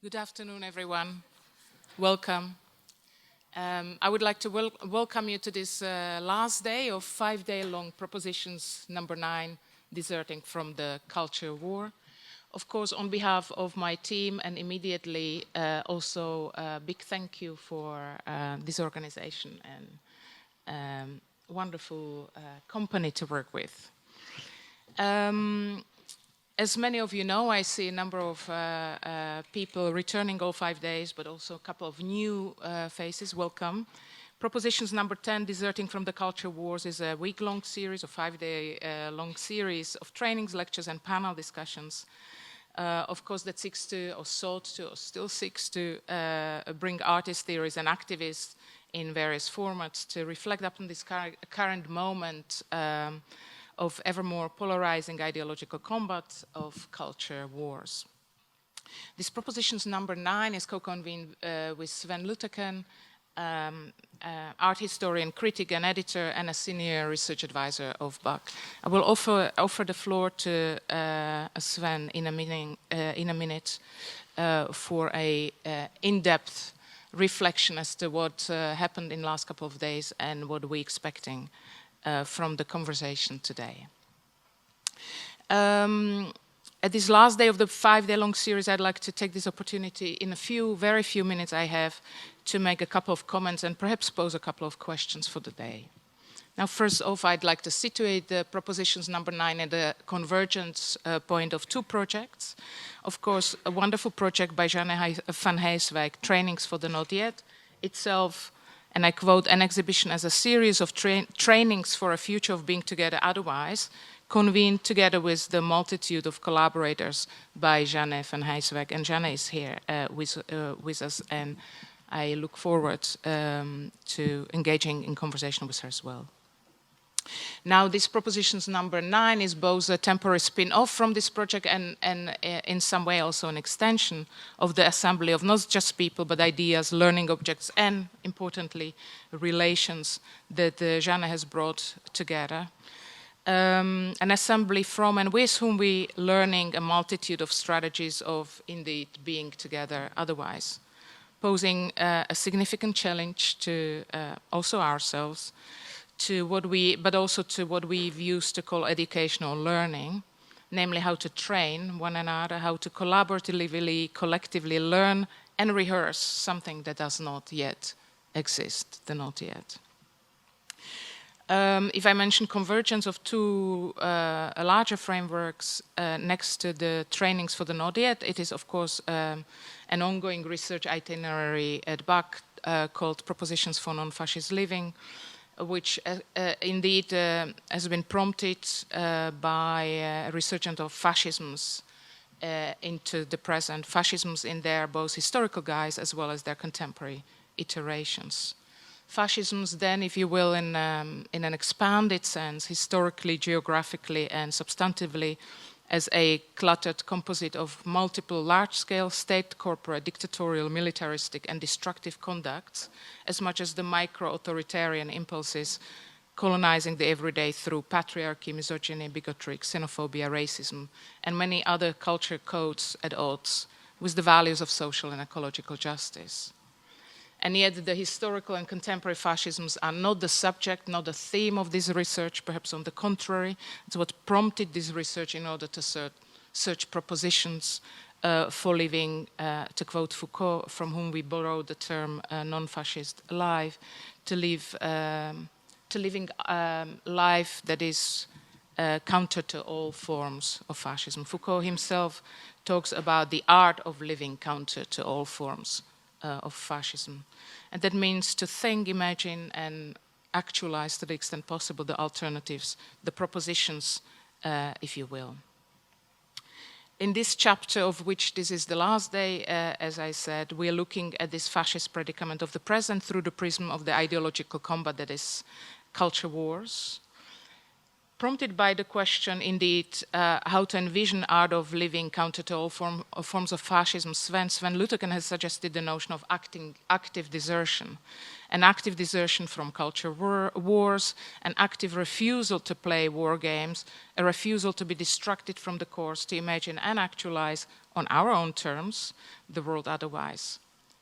Good afternoon, everyone. Welcome. I would like to welcome you to this last day of 5-day-long propositions number 9, Deserting from the Culture War. Of course, on behalf of my team, and immediately also a big thank you for this organization and wonderful company to work with. As many of you know, I see a number of people returning all 5 days, but also a couple of new faces. Welcome. Propositions number 10, Deserting from the Culture Wars, is a week-long series, a 5-day-long series of trainings, lectures, and panel discussions. Of course, that seeks to, or sought to, or still seeks to bring artists, theorists, and activists in various formats to reflect upon this current moment of ever more polarizing ideological combat of culture wars. This propositions number 9 is co-convened with Sven Lutheken, art historian, critic, and editor, and a senior research advisor of BAC. I will offer the floor to Sven in a minute for a in-depth reflection as to what happened in the last couple of days and what we're expecting from the conversation today. At this last day of the 5-day-long series, I'd like to take this opportunity in very few minutes I have to make a couple of comments and perhaps pose a couple of questions for the day. Now, first off, I'd like to situate the propositions number 9 at the convergence point of 2 projects. Of course, a wonderful project by Jeanne van Heijswijk, Trainings for the Not Yet, itself, and I quote, an exhibition as a series of trainings for a future of being together otherwise, convened together with the multitude of collaborators by Jeanne van Heijswijk. And Jeanne is here with us, and I look forward to engaging in conversation with her as well. Now, this propositions number 9 is both a temporary spin-off from this project and in some way also an extension of the assembly of not just people, but ideas, learning objects, and importantly, relations that Jeanne has brought together. An assembly from and with whom we learning a multitude of strategies of indeed being together otherwise, posing a significant challenge to also ourselves, but also to what we've used to call educational learning, namely how to train one another, how to collaboratively, collectively learn and rehearse something that does not yet exist, the not yet. If I mention convergence of 2 larger frameworks next to the trainings for the not yet, it is of course an ongoing research itinerary at BAC called Propositions for Non-Fascist Living, which indeed has been prompted by a resurgence of fascisms into the present, fascisms in their both historical guise as well as their contemporary iterations. Fascisms then, if you will, in an expanded sense, historically, geographically, and substantively, as a cluttered composite of multiple large-scale state, corporate, dictatorial, militaristic, and destructive conducts, as much as the micro-authoritarian impulses colonizing the everyday through patriarchy, misogyny, bigotry, xenophobia, racism, and many other culture codes at odds with the values of social and ecological justice. And yet the historical and contemporary fascisms are not the subject, not the theme of this research, perhaps on the contrary. It's what prompted this research in order to search propositions for living, to quote Foucault, from whom we borrowed the term non-fascist life, to living life that is counter to all forms of fascism. Foucault himself talks about the art of living counter to all forms of fascism. And that means to think, imagine, and actualize to the extent possible the alternatives, the propositions, if you will. In this chapter, of which this is the last day, as I said, we are looking at this fascist predicament of the present through the prism of the ideological combat that is culture wars. prompted by the question, indeed, how to envision art of living counter to all forms of fascism, Sven Lutheken has suggested the notion of active desertion. An active desertion from culture wars, an active refusal to play war games, a refusal to be distracted from the course, to imagine and actualize on our own terms the world otherwise.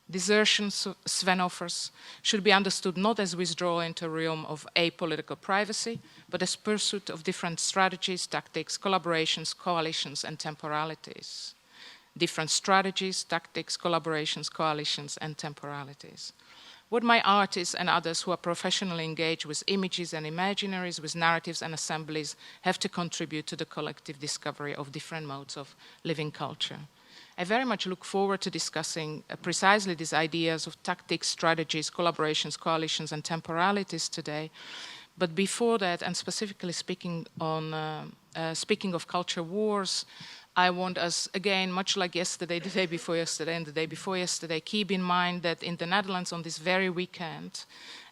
Desertion, Sven offers, should be understood not as withdrawal into a realm of apolitical privacy, but as pursuit of different strategies, tactics, collaborations, coalitions, and temporalities. Different strategies, tactics, collaborations, coalitions, and temporalities. What my artists and others who are professionally engaged with images and imaginaries, with narratives and assemblies, have to contribute to the collective discovery of different modes of living culture. I very much look forward to discussing precisely these ideas of tactics, strategies, collaborations, coalitions, and temporalities today. But before that, and specifically speaking of culture wars, I want us, again, much like yesterday, the day before yesterday, and the day before yesterday, keep in mind that in the Netherlands on this very weekend,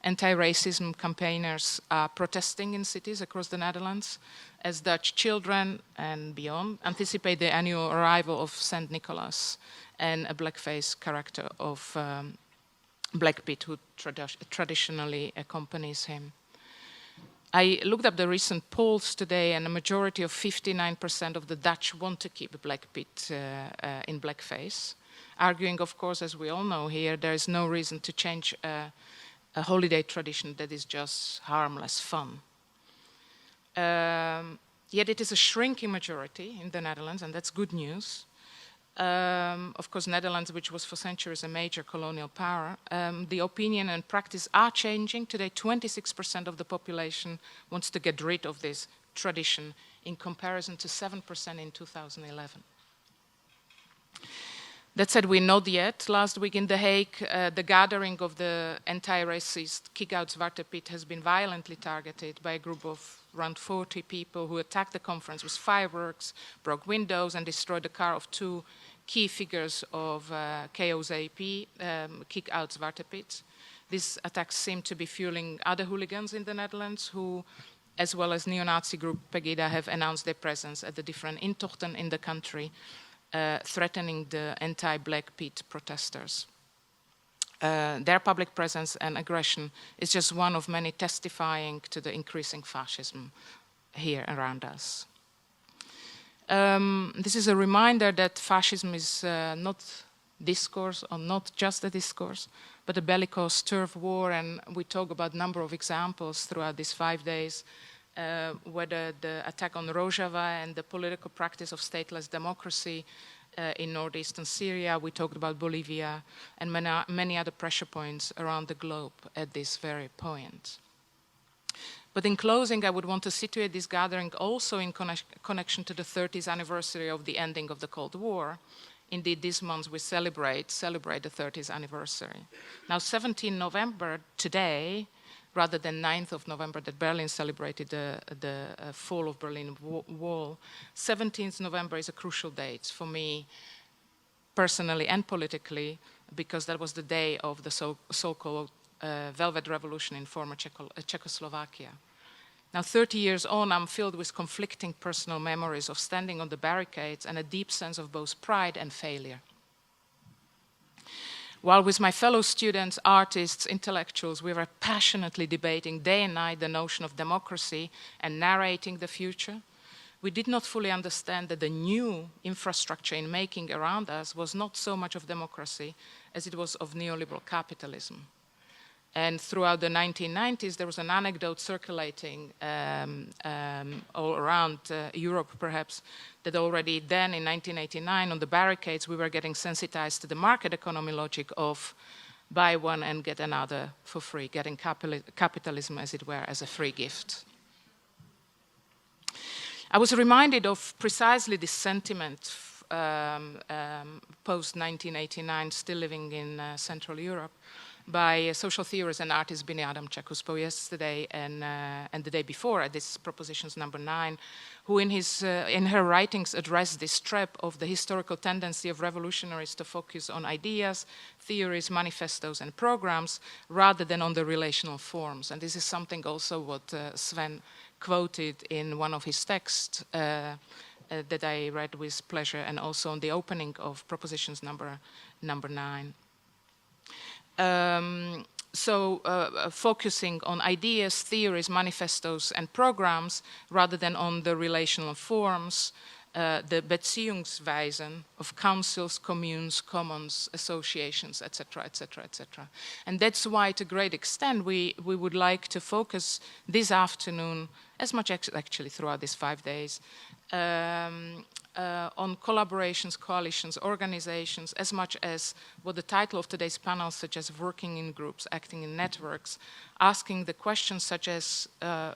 anti-racism campaigners are protesting in cities across the Netherlands as Dutch children and beyond anticipate the annual arrival of St. Nicholas and a blackface character of Black Pete who traditionally accompanies him. I looked up the recent polls today, and a majority of 59% of the Dutch want to keep Black Pete in blackface, arguing, of course, as we all know here, there is no reason to change a holiday tradition that is just harmless fun. Yet it is a shrinking majority in the Netherlands, and that's good news. Of course, Netherlands, which was for centuries a major colonial power, the opinion and practice are changing. Today, 26% of the population wants to get rid of this tradition in comparison to 7% in 2011. That said, we're not yet. Last week in The Hague, the gathering of the anti-racist Kick Out Zwarte Piet has been violently targeted by a group of around 40 people who attacked the conference with fireworks, broke windows, and destroyed the car of two key figures of KOZP, Kick Out Zwarte Piet. These attacks seem to be fueling other hooligans in the Netherlands who, as well as neo-Nazi group Pegida, have announced their presence at the different intochten in the country, threatening the anti-Black Pete protesters. Their public presence and aggression is just one of many testifying to the increasing fascism here around us. This is a reminder that fascism is not discourse, or not just a discourse, but a bellicose turf war, and we talk about a number of examples throughout these 5 days, whether the attack on Rojava and the political practice of stateless democracy in northeastern Syria, we talked about Bolivia, and many other pressure points around the globe at this very point. But in closing, I would want to situate this gathering also in connection to the 30th anniversary of the ending of the Cold War. Indeed, this month we celebrate the 30th anniversary. Now, 17 November, today, rather than 9th of November that Berlin celebrated the fall of Berlin Wall, 17th November is a crucial date for me personally and politically, because that was the day of the so-called Velvet Revolution in former Czechoslovakia. Now, 30 years on, I'm filled with conflicting personal memories of standing on the barricades and a deep sense of both pride and failure. While with my fellow students, artists, intellectuals, we were passionately debating day and night the notion of democracy and narrating the future, we did not fully understand that the new infrastructure in making around us was not so much of democracy as it was of neoliberal capitalism. And throughout the 1990s, there was an anecdote circulating all around Europe, perhaps, that already then in 1989 on the barricades, we were getting sensitized to the market economy logic of buy one and get another for free, getting capitalism, as it were, as a free gift. I was reminded of precisely this sentiment post-1989, still living in Central Europe, by social theorist and artist Bini Adamczak, who spoke yesterday and the day before at this Propositions number 9, who in her writings addressed this trap of the historical tendency of revolutionaries to focus on ideas, theories, manifestos, and programs, rather than on the relational forms. And this is something also what Sven quoted in one of his texts that I read with pleasure, and also on the opening of propositions number 9. Focusing on ideas, theories, manifestos, and programs, rather than on the relational forms, the Beziehungsweisen of councils, communes, commons, associations, etc., etc., etc. And that's why, to a great extent, we would like to focus this afternoon, as much actually throughout these 5 days, on collaborations, coalitions, organizations, as much as what the title of today's panel, such as working in groups, acting in networks, asking the questions such as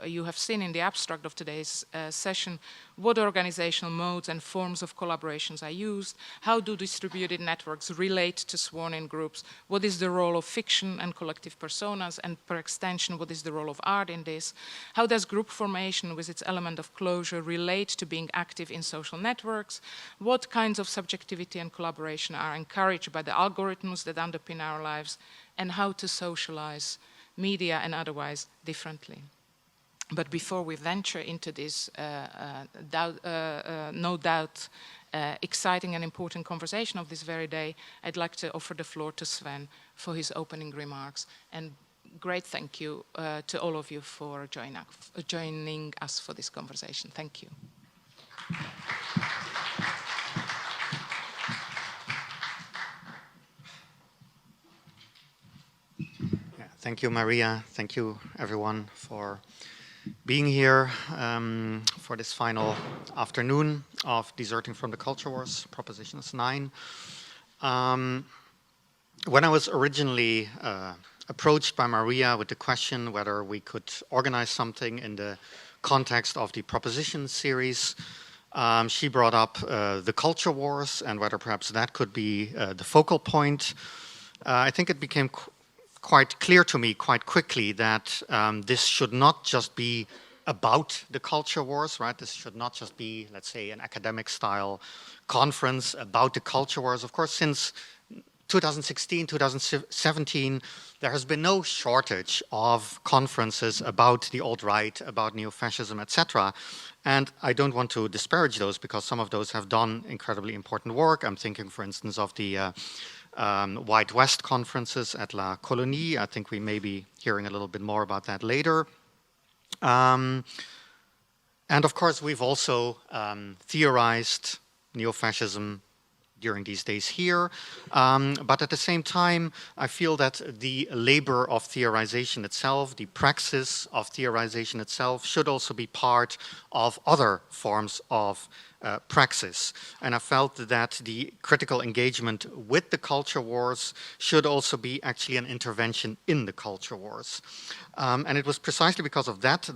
you have seen in the abstract of today's session: what organizational modes and forms of collaborations are used? How do distributed networks relate to sworn-in groups? What is the role of fiction and collective personas? And per extension, what is the role of art in this? How does group formation with its element of closure relate to being active in social networks? What kinds of subjectivity and collaboration are encouraged by the algorithms that underpin our lives? And how to socialize media and otherwise differently. But before we venture into this, no doubt, exciting and important conversation of this very day, I'd like to offer the floor to Sven for his opening remarks. And great thank you to all of you for joining us for this conversation. Thank you. Thank you, Maria. Thank you, everyone, for being here for this final afternoon of Deserting from the Culture Wars, Propositions 9. When I was originally approached by Maria with the question whether we could organize something in the context of the Proposition series, she brought up the culture wars and whether perhaps that could be the focal point. I think it became quite clear to me quite quickly that this should not just be about the culture wars, right? This should not just be, let's say, an academic style conference about the culture wars. Of course, since 2016, 2017, there has been no shortage of conferences about the alt-right, about neo-fascism, etc. And I don't want to disparage those because some of those have done incredibly important work. I'm thinking, for instance, of the White West conferences at La Colonie. I think we may be hearing a little bit more about that later. And of course, we've also theorized neo-fascism during these days here. But at the same time, I feel that the labor of theorization itself, the praxis of theorization itself, should also be part of other forms of praxis. And I felt that the critical engagement with the culture wars should also be actually an intervention in the culture wars. And it was precisely because of that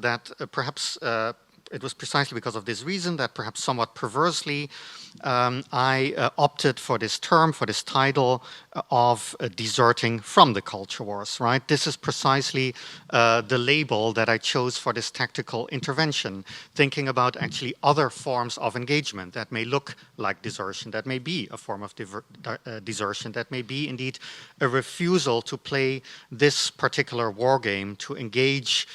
it was precisely because of this reason that perhaps somewhat perversely I opted for this term, for this title of deserting from the culture wars, right? This is precisely the label that I chose for this tactical intervention, thinking about actually other forms of engagement that may look like desertion, that may be a form of desertion, that may be indeed a refusal to play this particular war game, to engage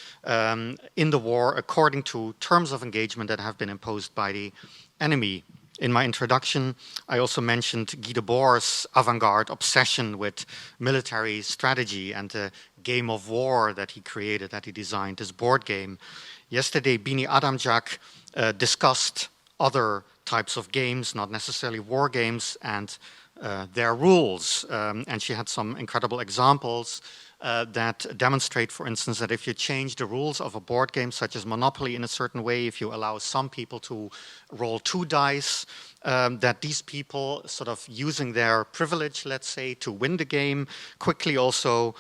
in the war according to terms of engagement that have been imposed by the enemy. In my introduction, I also mentioned Guy Debord's avant-garde obsession with military strategy and the game of war that he created, that he designed, this board game. Yesterday, Bini Adamjak discussed other types of games, not necessarily war games, and their rules. And she had some incredible examples that demonstrate, for instance, that if you change the rules of a board game, such as Monopoly, in a certain way, if you allow some people to roll 2 dice, that these people, sort of using their privilege, let's say, to win the game, quickly also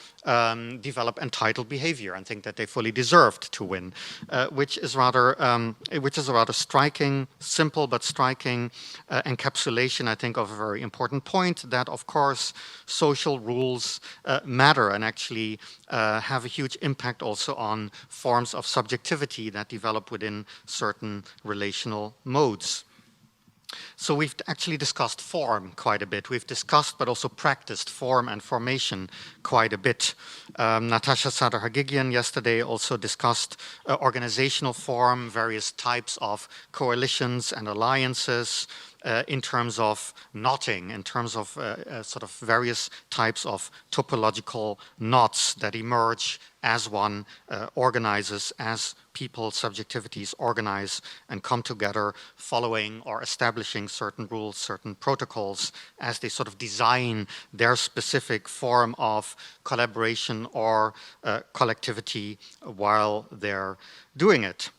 develop entitled behavior and think that they fully deserved to win, which is a rather striking, simple but striking encapsulation, I think, of a very important point that, of course, social rules matter and actually have a huge impact also on forms of subjectivity that develop within certain relational modes. So we've actually discussed form quite a bit. We've discussed but also practiced form and formation quite a bit. Natasha Sadar-Hagigian yesterday also discussed organizational form, various types of coalitions and alliances, in terms of knotting, in terms of sort of various types of topological knots that emerge as one organizes, as people, subjectivities organize and come together following or establishing certain rules, certain protocols, as they sort of design their specific form of collaboration or collectivity while they're doing it.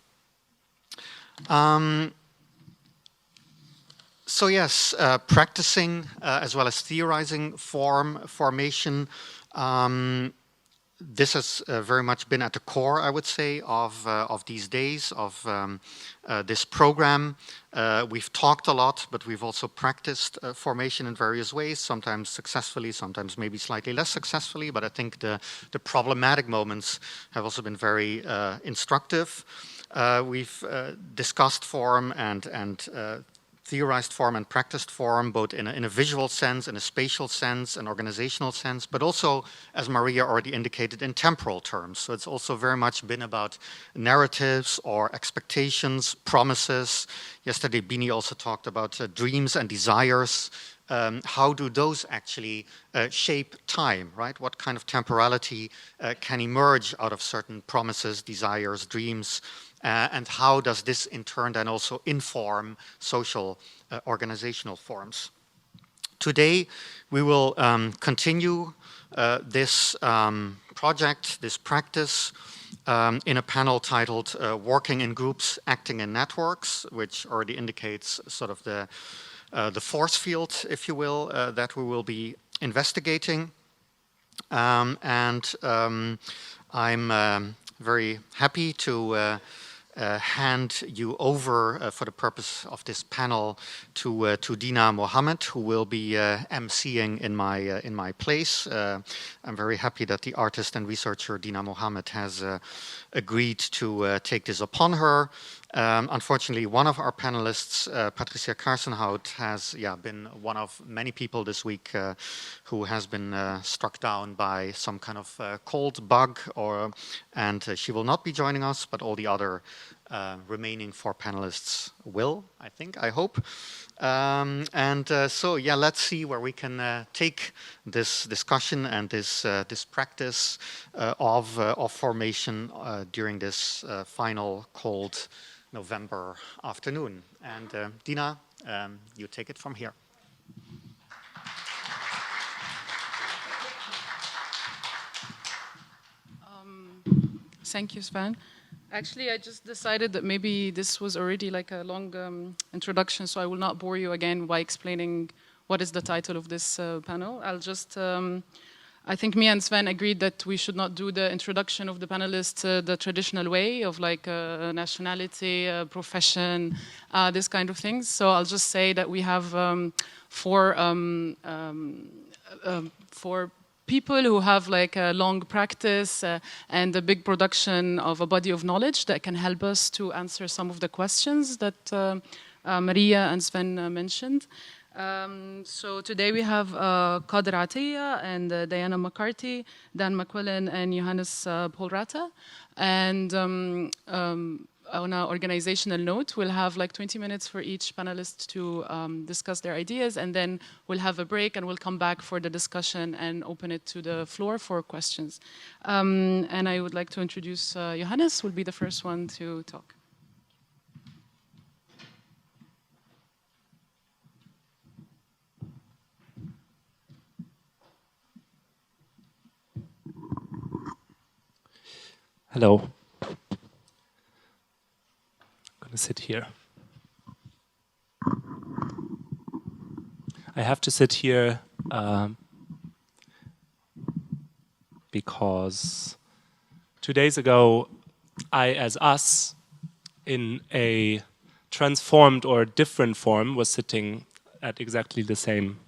So yes, practicing as well as theorizing formation. This has very much been at the core, I would say, of these days, of this program. We've talked a lot, but we've also practiced formation in various ways, sometimes successfully, sometimes maybe slightly less successfully, but I think the problematic moments have also been very instructive. We've discussed form and theorized form and practiced form, both in a visual sense, in a spatial sense, an organizational sense, but also, as Maria already indicated, in temporal terms. So it's also very much been about narratives or expectations, promises. Yesterday, Bini also talked about dreams and desires. How do those actually shape time, right? What kind of temporality can emerge out of certain promises, desires, dreams? And how does this in turn then also inform social organizational forms? Today we will continue this project, this practice, in a panel titled Working in Groups, Acting in Networks, which already indicates sort of the force field, if you will, that we will be investigating. I'm very happy to hand you over for the purpose of this panel to Dina Mohamed, who will be emceeing in my place. I'm very happy that the artist and researcher Dina Mohamed has agreed to take this upon her. Unfortunately, one of our panelists, Patricia Kaersenhout, has been one of many people this week who has been struck down by some kind of cold bug, and she will not be joining us, but all the other remaining 4 panelists will, I think, I hope. So let's see where we can take this discussion and this practice of formation during this final cold November afternoon. And Dina, you take it from here. Thank you, Sven. Actually, I just decided that maybe this was already like a long introduction, so I will not bore you again by explaining what is the title of this panel. I'll just, I think me and Sven agreed that we should not do the introduction of the panelists the traditional way of like nationality, profession, this kind of things. So I'll just say that we have 4 people who have like a long practice and a big production of a body of knowledge that can help us to answer some of the questions that Maria and Sven mentioned. So today we have Kader Attia and Dina McCarty, Dan McQuillan, and Johannes Paul Raether. And on an organizational note, we'll have like 20 minutes for each panelist to discuss their ideas, and then we'll have a break and we'll come back for the discussion and open it to the floor for questions. And I would like to introduce Johannes, who will be the first one to talk. Hello. Sit here. I have to sit here because 2 days ago, I, as us, in a transformed or different form, was sitting at exactly the same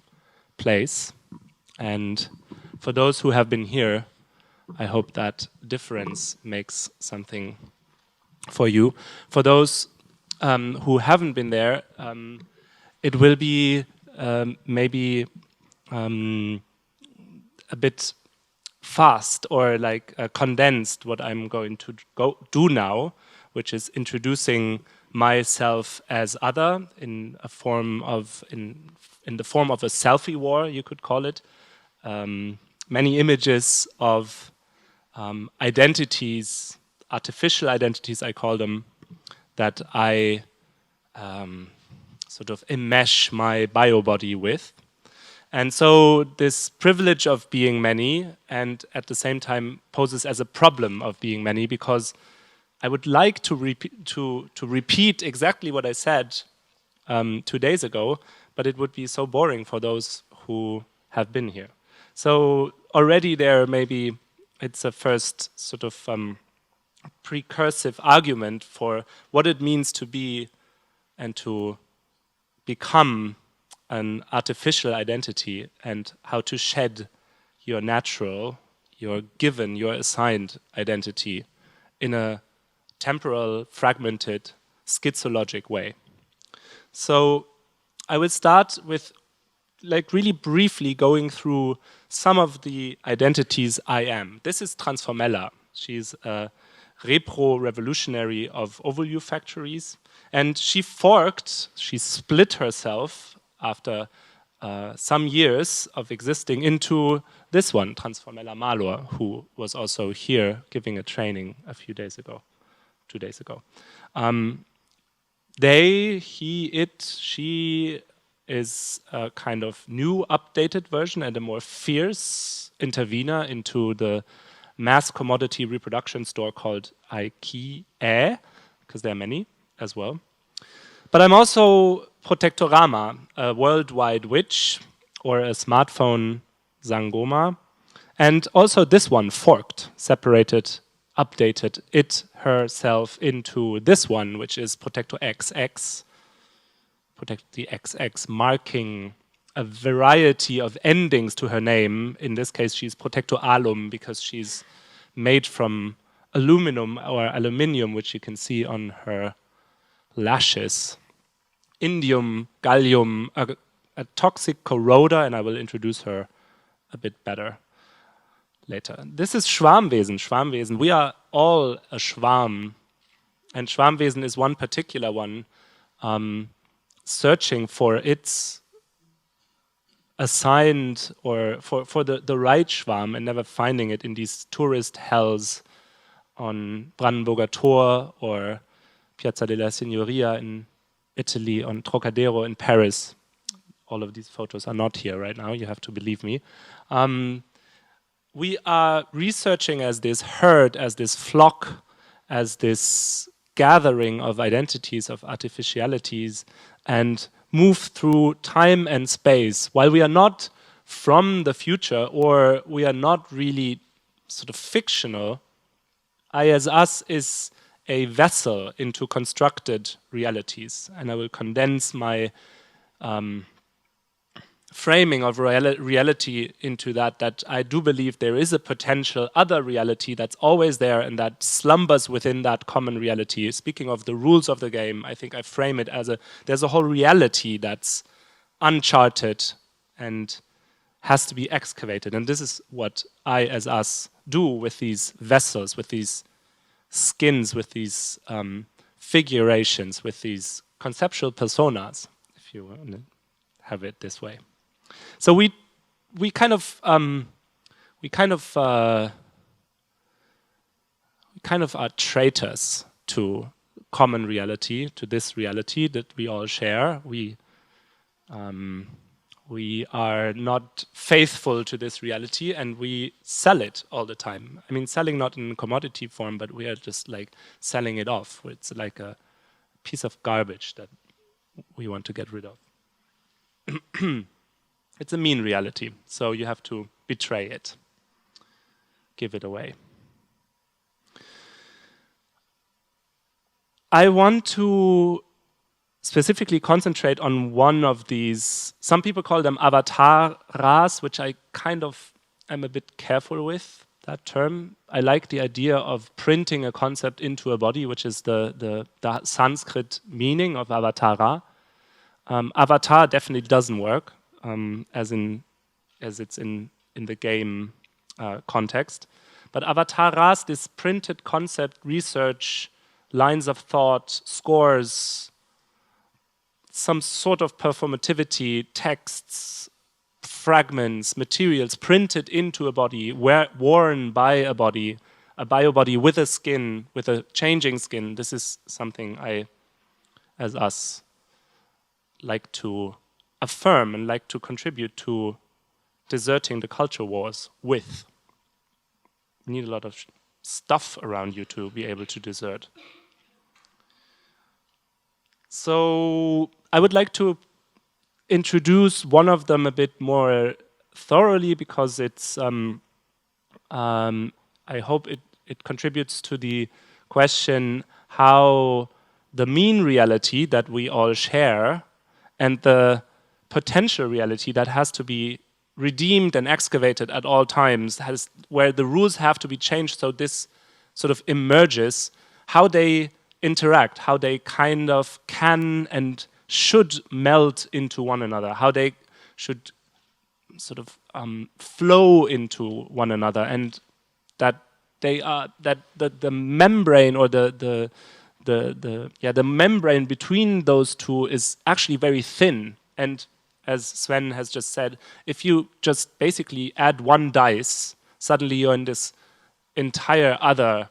place. And for those who have been here, I hope that difference makes something for you. For those who haven't been there, it will be maybe a bit fast or like condensed what I'm going to do now, which is introducing myself as other in a form of in the form of a selfie war, you could call it. Many images of identities, artificial identities, I call them, that I sort of enmesh my bio body with. And so this privilege of being many and at the same time poses as a problem of being many, because I would like to repeat exactly what I said 2 days ago, but it would be so boring for those who have been here. So already there maybe it's a first sort of precursive argument for what it means to be and to become an artificial identity, and how to shed your natural, your given, your assigned identity in a temporal, fragmented, schizologic way. So I will start with like really briefly going through some of the identities I am. This is Transformella. She's a repro revolutionary of Ovolu factories, and she split herself after some years of existing into this one, Transformella Malor, who was also here giving a training a few days ago, 2 days ago. They, he, it, she is a kind of new updated version and a more fierce intervener into the mass commodity reproduction store called IKEA, because there are many as well. But I'm also Protectorama, a worldwide witch, or a smartphone Zangoma, and also this one, forked, separated, updated it herself into this one, which is Protector XX, Protect the XX, marking a variety of endings to her name. In this case, she's Protector Alum, because she's made from aluminum or aluminium, which you can see on her lashes. Indium, gallium, a toxic corroder, and I will introduce her a bit better later. This is Schwarmwesen. Schwarmwesen. We are all a Schwarm, and Schwarmwesen is one particular one, searching for its assigned or for the right Schwarm and never finding it in these tourist hells on Brandenburger Tor or Piazza della Signoria in Italy, on Trocadero in Paris. All of these photos are not here right now, you have to believe me. We are researching as this herd, as this flock, as this gathering of identities, of artificialities, and move through time and space. While we are not from the future, or we are not really sort of fictional, I as us is a vessel into constructed realities. And I will condense my framing of reality into that I do believe there is a potential other reality that's always there and that slumbers within that common reality. Speaking of the rules of the game, I think I frame it as there's a whole reality that's uncharted and has to be excavated. And this is what I as us do with these vessels, with these skins, with these figurations, with these conceptual personas, if you want to have it this way. So we kind of are traitors to common reality, to this reality that we all share. We are not faithful to this reality, and we sell it all the time. I mean, selling not in commodity form, but we are just like selling it off. It's like a piece of garbage that we want to get rid of. It's a mean reality, so you have to betray it, give it away. I want to specifically concentrate on one of these. Some people call them avataras, which I kind of am a bit careful with, that term. I like the idea of printing a concept into a body, which is the Sanskrit meaning of avatara. Avatar definitely doesn't work, as it's in the game context. But Avataras, this printed concept, research, lines of thought, scores, some sort of performativity, texts, fragments, materials printed into a body, worn by a bio body with a skin, with a changing skin. This is something I, as us, like to affirm and like to contribute to deserting the culture wars with. You need a lot of stuff around you to be able to desert. So I would like to introduce one of them a bit more thoroughly because it's, I hope it contributes to the question how the mean reality that we all share and the potential reality that has to be redeemed and excavated at all times, where the rules have to be changed so this sort of emerges, how they interact, how they kind of can and should melt into one another, how they should sort of flow into one another, and that they are that the membrane or the membrane between those two is actually very thin. And as Sven has just said, if you just basically add one dice, suddenly you're in this entire other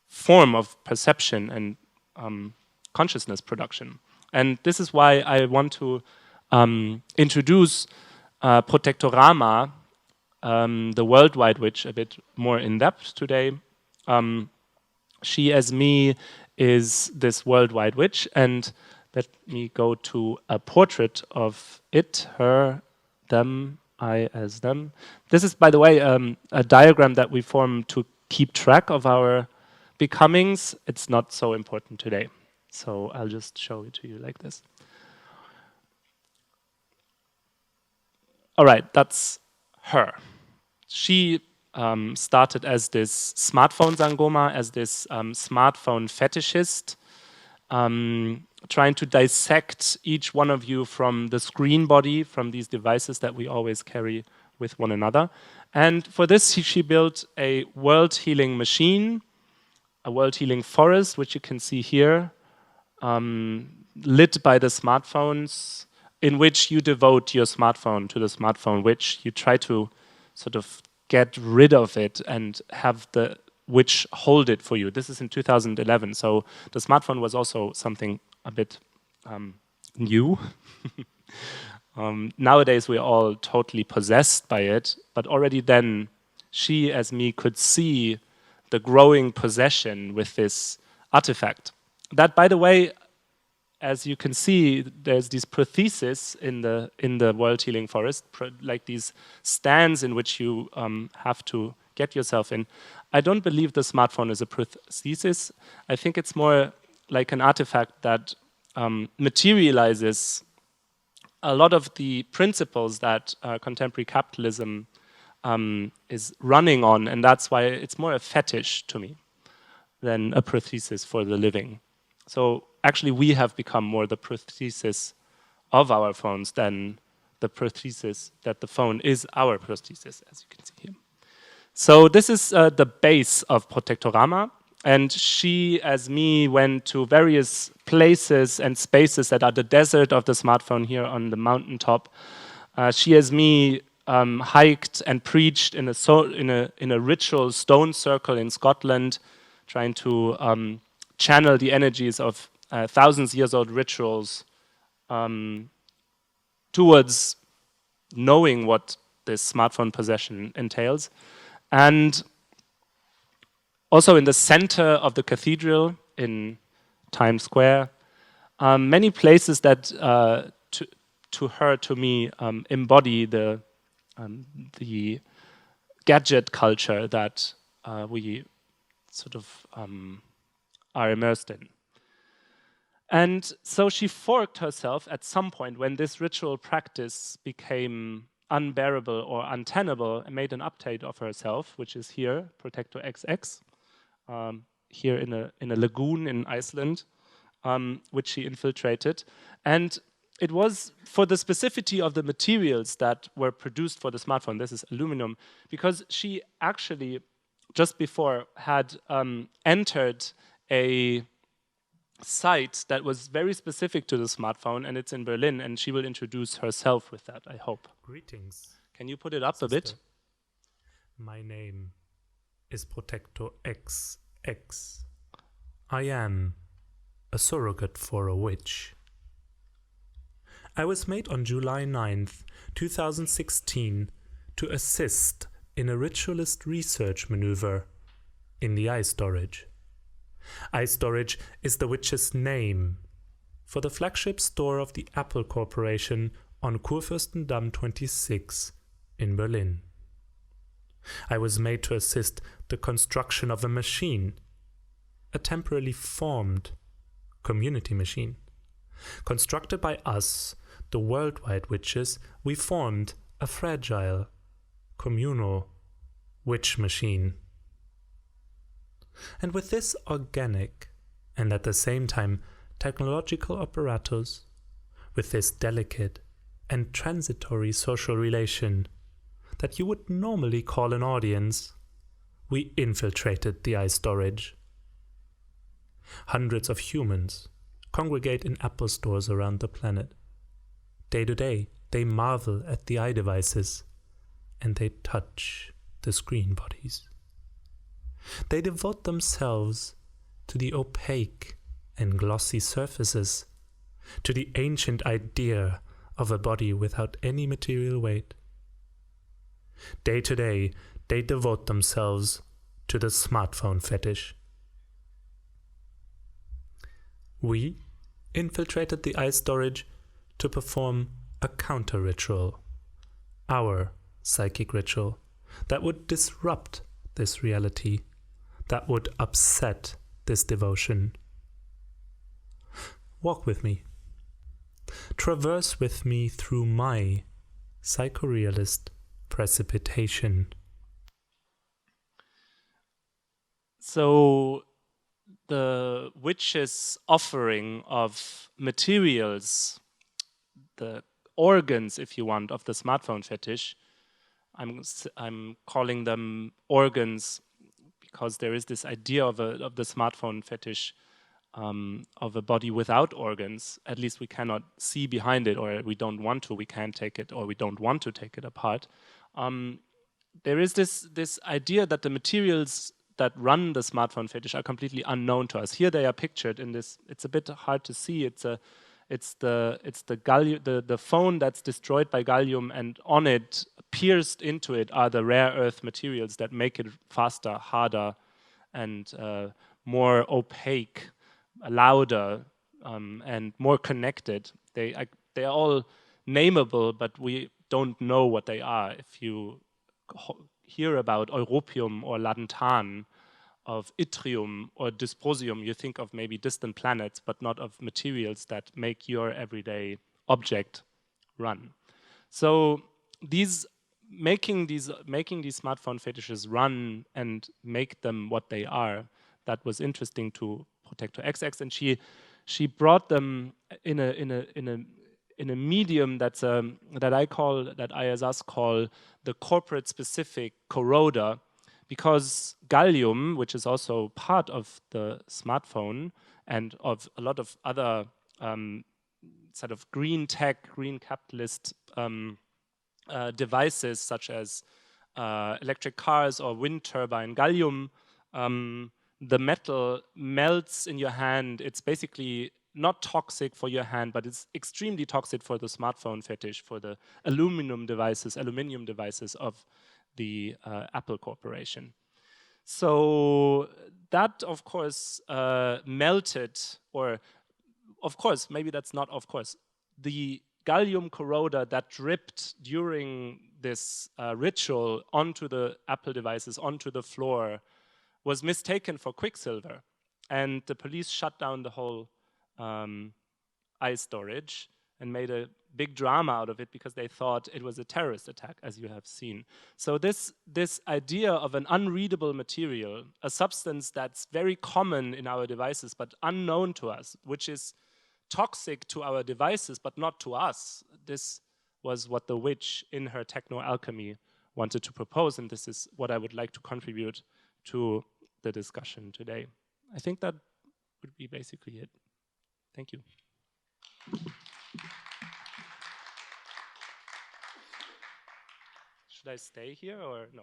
form of perception and consciousness production. And this is why I want to introduce Protectorama, the worldwide witch, a bit more in depth today. She as me is this worldwide witch, and let me go to a portrait of it, her, them, I as them. This is, by the way, a diagram that we form to keep track of our becomings. It's not so important today, so I'll just show it to you like this. All right, that's her. She started as this smartphone Sangoma, as this smartphone fetishist, trying to dissect each one of you from the screen body, from these devices that we always carry with one another. And for this, she built a world-healing machine, a world-healing forest, which you can see here, lit by the smartphones, in which you devote your smartphone to the smartphone, which you try to sort of get rid of it and have the witch hold it for you. This is in 2011, so the smartphone was also something a bit new. Nowadays we're all totally possessed by it, but already then she as me could see the growing possession with this artifact. That, by the way, as you can see, there's these protheses in the world healing forest, like these stands in which you have to get yourself in. I don't believe the smartphone is a prothesis. I think it's more like an artifact that materializes a lot of the principles that contemporary capitalism is running on, and that's why it's more a fetish to me than a prothesis for the living. So actually we have become more the prothesis of our phones than the prothesis that the phone is our prothesis, as you can see here. So this is the base of Protectorama, and she, as me, went to various places and spaces that are the desert of the smartphone here on the mountaintop. She, as me, hiked and preached in a ritual stone circle in Scotland, trying to channel the energies of thousands years old rituals towards knowing what this smartphone possession entails. And also in the center of the cathedral in Times Square, many places that to me, embody the gadget culture that we sort of are immersed in. And so she forked herself at some point when this ritual practice became unbearable or untenable, and made an update of herself, which is here, Protector XX, here in a lagoon in Iceland, which she infiltrated. And it was for the specificity of the materials that were produced for the smartphone. This is aluminum, because she actually, just before, had entered a site that was very specific to the smartphone, and it's in Berlin, and she will introduce herself with that, I hope. Greetings. Can you put it up sister. a bit? My name is Protector XX. I am a surrogate for a witch. I was made on July 9th, 2016 to assist in a ritualist research maneuver in the iStorage. iStorage is the witch's name for the flagship store of the Apple Corporation on Kurfürstendamm 26 in Berlin. I was made to assist the construction of a machine, a temporarily formed community machine. Constructed by us, the worldwide witches, we formed a fragile, communal witch machine. And with this organic, and at the same time technological apparatus, with this delicate and transitory social relation that you would normally call an audience, we infiltrated the iStorage. Hundreds of humans congregate in Apple stores around the planet. Day to day, they marvel at the iDevices, and they touch the screen bodies. They devote themselves to the opaque and glossy surfaces, to the ancient idea of a body without any material weight. Day to day, they devote themselves to the smartphone fetish. We infiltrated the iStorage to perform a counter-ritual, our psychic ritual, that would disrupt this reality, that would upset this devotion. Walk with me. Traverse with me through my psychorealist precipitation. So the witch's offering of materials, the organs, if you want, of the smartphone fetish, I'm calling them organs because there is this idea of the smartphone fetish of a body without organs. At least we cannot see behind it, or we don't want to. We can't take it, or we don't want to take it apart. There is this idea that the materials that run the smartphone fetish are completely unknown to us. Here they are pictured in this. It's a bit hard to see. It's the phone that's destroyed by gallium, and on it, pierced into it, are the rare earth materials that make it faster, harder, and more opaque, louder, and more connected. They are all nameable, but we don't know what they are. If you hear about europium or lantan, of yttrium or dysprosium, you think of maybe distant planets, but not of materials that make your everyday object run. So making these smartphone fetishes run and make them what they are, that was interesting to Protector XX, and she brought them in a medium that I as us call the corporate specific corroder, because gallium, which is also part of the smartphone and of a lot of other sort of green tech, green capitalist devices such as electric cars or wind turbine, gallium, the metal melts in your hand. It's basically not toxic for your hand, but it's extremely toxic for the smartphone fetish, for the aluminium devices of the Apple Corporation. So that, of course, melted, or of course, maybe that's not of course, the gallium corroder that dripped during this ritual onto the Apple devices, onto the floor, was mistaken for quicksilver. And the police shut down the whole iStorage and made a big drama out of it because they thought it was a terrorist attack, as you have seen. So this idea of an unreadable material, a substance that's very common in our devices but unknown to us, which is toxic to our devices, but not to us. This was what the witch in her techno-alchemy wanted to propose, and this is what I would like to contribute to the discussion today. I think that would be basically it. Thank you. Should I stay here or no?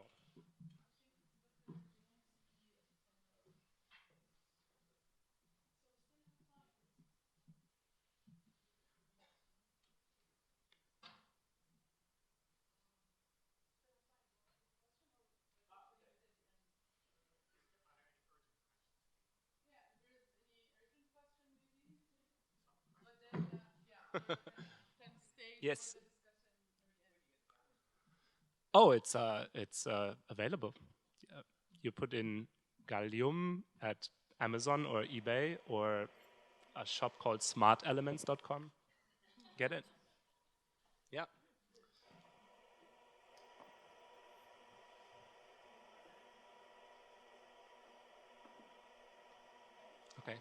Yes. Oh, it's available. You put in gallium at Amazon or eBay or a shop called smartelements.com. Get it? Yeah. Okay.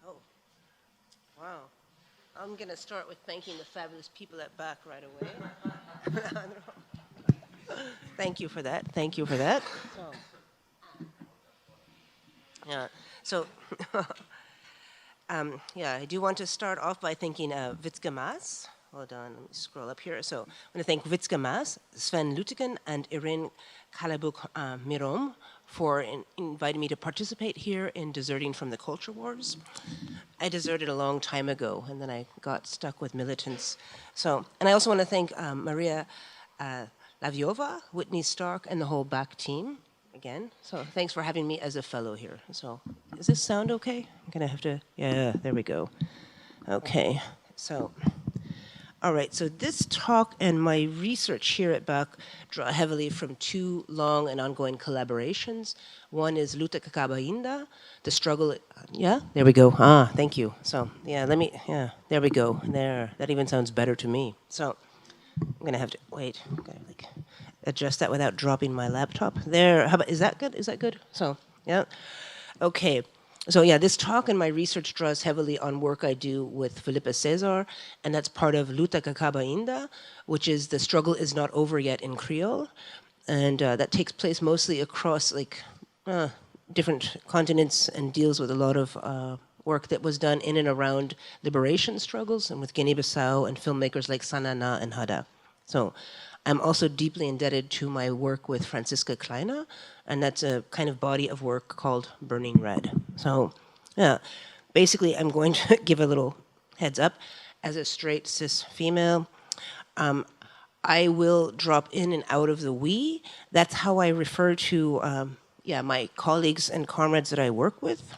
Oh, wow. I'm going to start with thanking the fabulous people at back right away. Thank you for that. Thank you for that. Yeah. So, yeah, I do want to start off by thanking Vitskemas. Hold on, let me scroll up here. So, I want to thank Vitskemas, Sven Luteken, and Irene Kalabuk-Mirom for inviting me to participate here in Deserting from the Culture Wars. I deserted a long time ago, and then I got stuck with militants. So, and I also want to thank Maria Laviova, Whitney Stark, and the whole back team again. So thanks for having me as a fellow here. So, does this sound okay? I'm gonna have to, yeah, there we go. Okay, so, all right, so this talk and my research here at BAC draw heavily from two long and ongoing collaborations. One is Luta Kakabainda, the struggle, yeah, there we go. Ah, thank you. So, yeah, there we go. There, that even sounds better to me. So, I'm gonna have to, wait, I'm gonna like adjust that without dropping my laptop. There, how about, is that good? Is that good? So, yeah, okay. So yeah, this talk and my research draws heavily on work I do with Felipe Cesar, and that's part of Luta Kakabainda, which is The Struggle Is Not Over Yet in Creole. And that takes place mostly across like different continents and deals with a lot of work that was done in and around liberation struggles and with Guinea-Bissau and filmmakers like Sanana and Hada. So I'm also deeply indebted to my work with Franziska Kleiner, and that's a kind of body of work called Burning Red. So, yeah, basically I'm going to give a little heads up. As a straight cis female, I will drop in and out of the we. That's how I refer to my colleagues and comrades that I work with.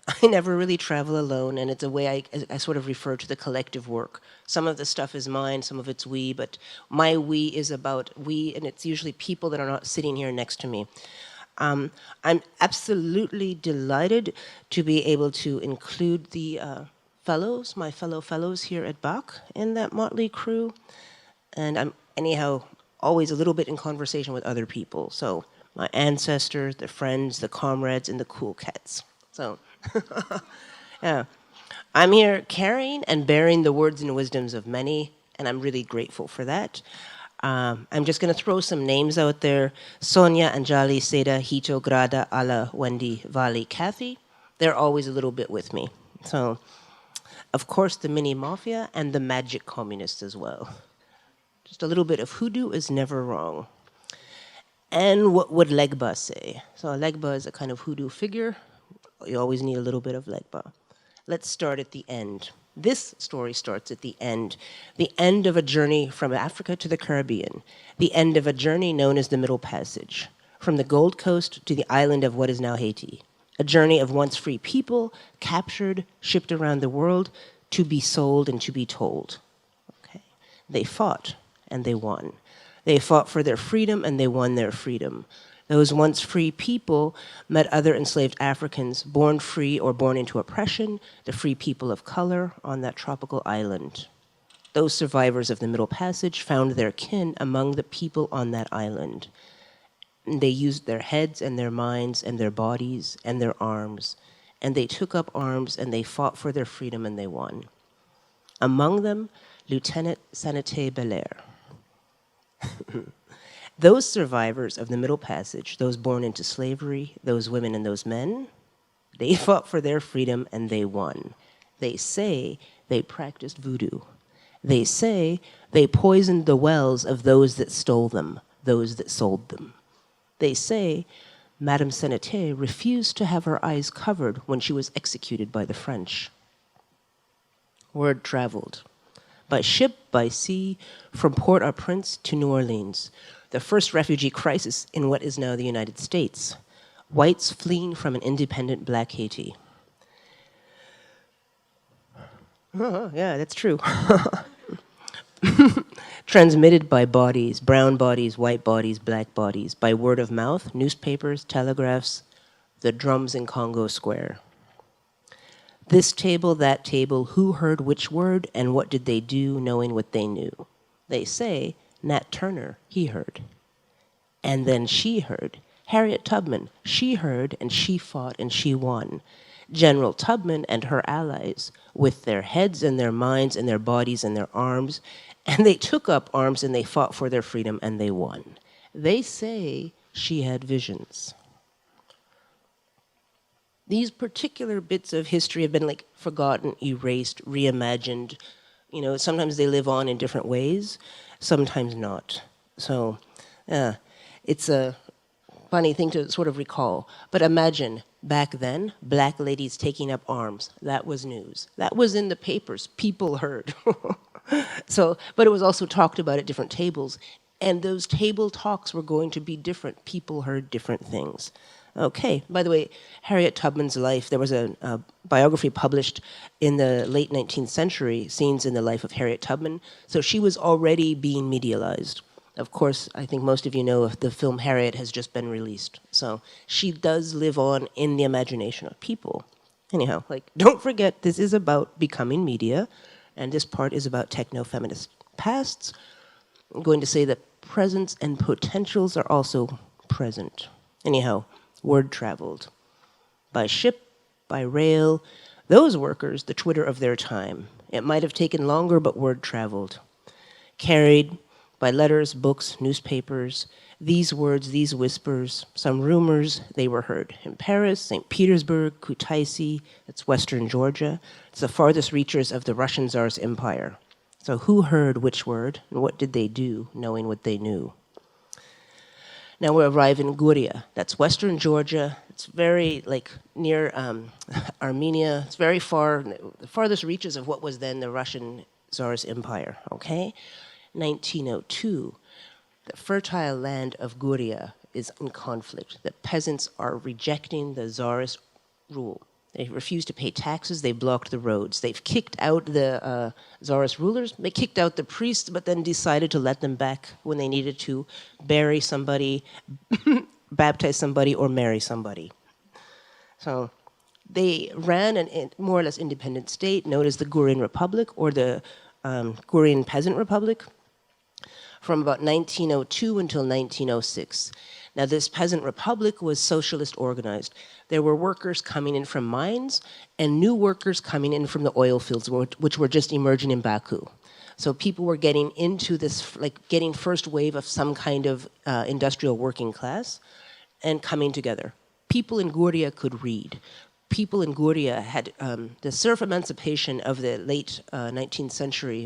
I never really travel alone, and it's a way I sort of refer to the collective work. Some of the stuff is mine, some of it's we, but my we is about we, and it's usually people that are not sitting here next to me. I'm absolutely delighted to be able to include the fellows, my fellow fellows here at BAC in that motley crew, and I'm anyhow always a little bit in conversation with other people. So my ancestors, the friends, the comrades, and the cool cats. So. Yeah. I'm here carrying and bearing the words and wisdoms of many, and I'm really grateful for that. I'm just going to throw some names out there. Sonia, Anjali, Seda, Hito, Grada, Ala, Wendy, Vali, Kathy. They're always a little bit with me. So, of course, the mini mafia and the magic communists as well. Just a little bit of hoodoo is never wrong. And what would Legba say? So Legba is a kind of hoodoo figure. You always need a little bit of Legba. Let's start at the end. This story starts at the end of a journey from Africa to the Caribbean, the end of a journey known as the Middle Passage, from the Gold Coast to the island of what is now Haiti, a journey of once free people, captured, shipped around the world, to be sold and to be told. Okay. They fought, and they won. They fought for their freedom and they won their freedom. Those once free people met other enslaved Africans, born free or born into oppression, the free people of color on that tropical island. Those survivors of the Middle Passage found their kin among the people on that island. They used their heads and their minds and their bodies and their arms, and they took up arms and they fought for their freedom and they won. Among them, Lieutenant Santé Belair. Those survivors of the Middle Passage, those born into slavery, those women and those men, they fought for their freedom and they won. They say they practiced voodoo. They say they poisoned the wells of those that stole them, those that sold them. They say Madame Santé refused to have her eyes covered when she was executed by the French. Word traveled. By ship, by sea, from Port-au-Prince to New Orleans, the first refugee crisis in what is now the United States, whites fleeing from an independent Black Haiti. Oh, yeah, that's true. Transmitted by bodies, brown bodies, white bodies, black bodies, by word of mouth, newspapers, telegraphs, the drums in Congo Square. This table, that table, who heard which word, and what did they do, knowing what they knew? They say, Nat Turner, he heard. And then she heard. Harriet Tubman, she heard, and she fought, and she won. General Tubman and her allies, with their heads and their minds and their bodies and their arms, and they took up arms and they fought for their freedom and they won. They say she had visions. These particular bits of history have been like forgotten, erased, reimagined. You know, sometimes they live on in different ways, sometimes not. So, it's a funny thing to sort of recall. But imagine, back then, black ladies taking up arms. That was news. That was in the papers. People heard. So, but it was also talked about at different tables. And those table talks were going to be different. People heard different things. Okay, by the way, Harriet Tubman's life, there was a biography published in the late 19th century, Scenes in the Life of Harriet Tubman. So she was already being medialized. Of course, I think most of you know the film Harriet has just been released. So she does live on in the imagination of people. Anyhow, like, don't forget, this is about becoming media, and this part is about techno-feminist pasts. I'm going to say that presence and potentials are also present. Anyhow, word traveled. By ship, by rail, those workers, the Twitter of their time. It might have taken longer, but word traveled. Carried by letters, books, newspapers, these words, these whispers, some rumors, they were heard. In Paris, St. Petersburg, Kutaisi, that's Western Georgia. It's the farthest reaches of the Russian Tsar's empire. So who heard which word, and what did they do, knowing what they knew? Now we arrive in Guria. That's Western Georgia. It's very, like, near Armenia. It's very far, the farthest reaches of what was then the Russian Tsar's empire, okay? 1902, the fertile land of Guria is in conflict. The peasants are rejecting the Tsarist rule. They refuse to pay taxes, they blocked the roads. They've kicked out the Tsarist rulers, they kicked out the priests, but then decided to let them back when they needed to bury somebody, baptize somebody, or marry somebody. So they ran a more or less independent state known as the Gurian Republic, or the Gurian Peasant Republic, from about 1902 until 1906. Now, this peasant republic was socialist organized. There were workers coming in from mines and new workers coming in from the oil fields, which were just emerging in Baku. So people were getting into this, like getting first wave of some kind of industrial working class and coming together. People in Guria could read. People in Guria had the serf emancipation of the late 19th century,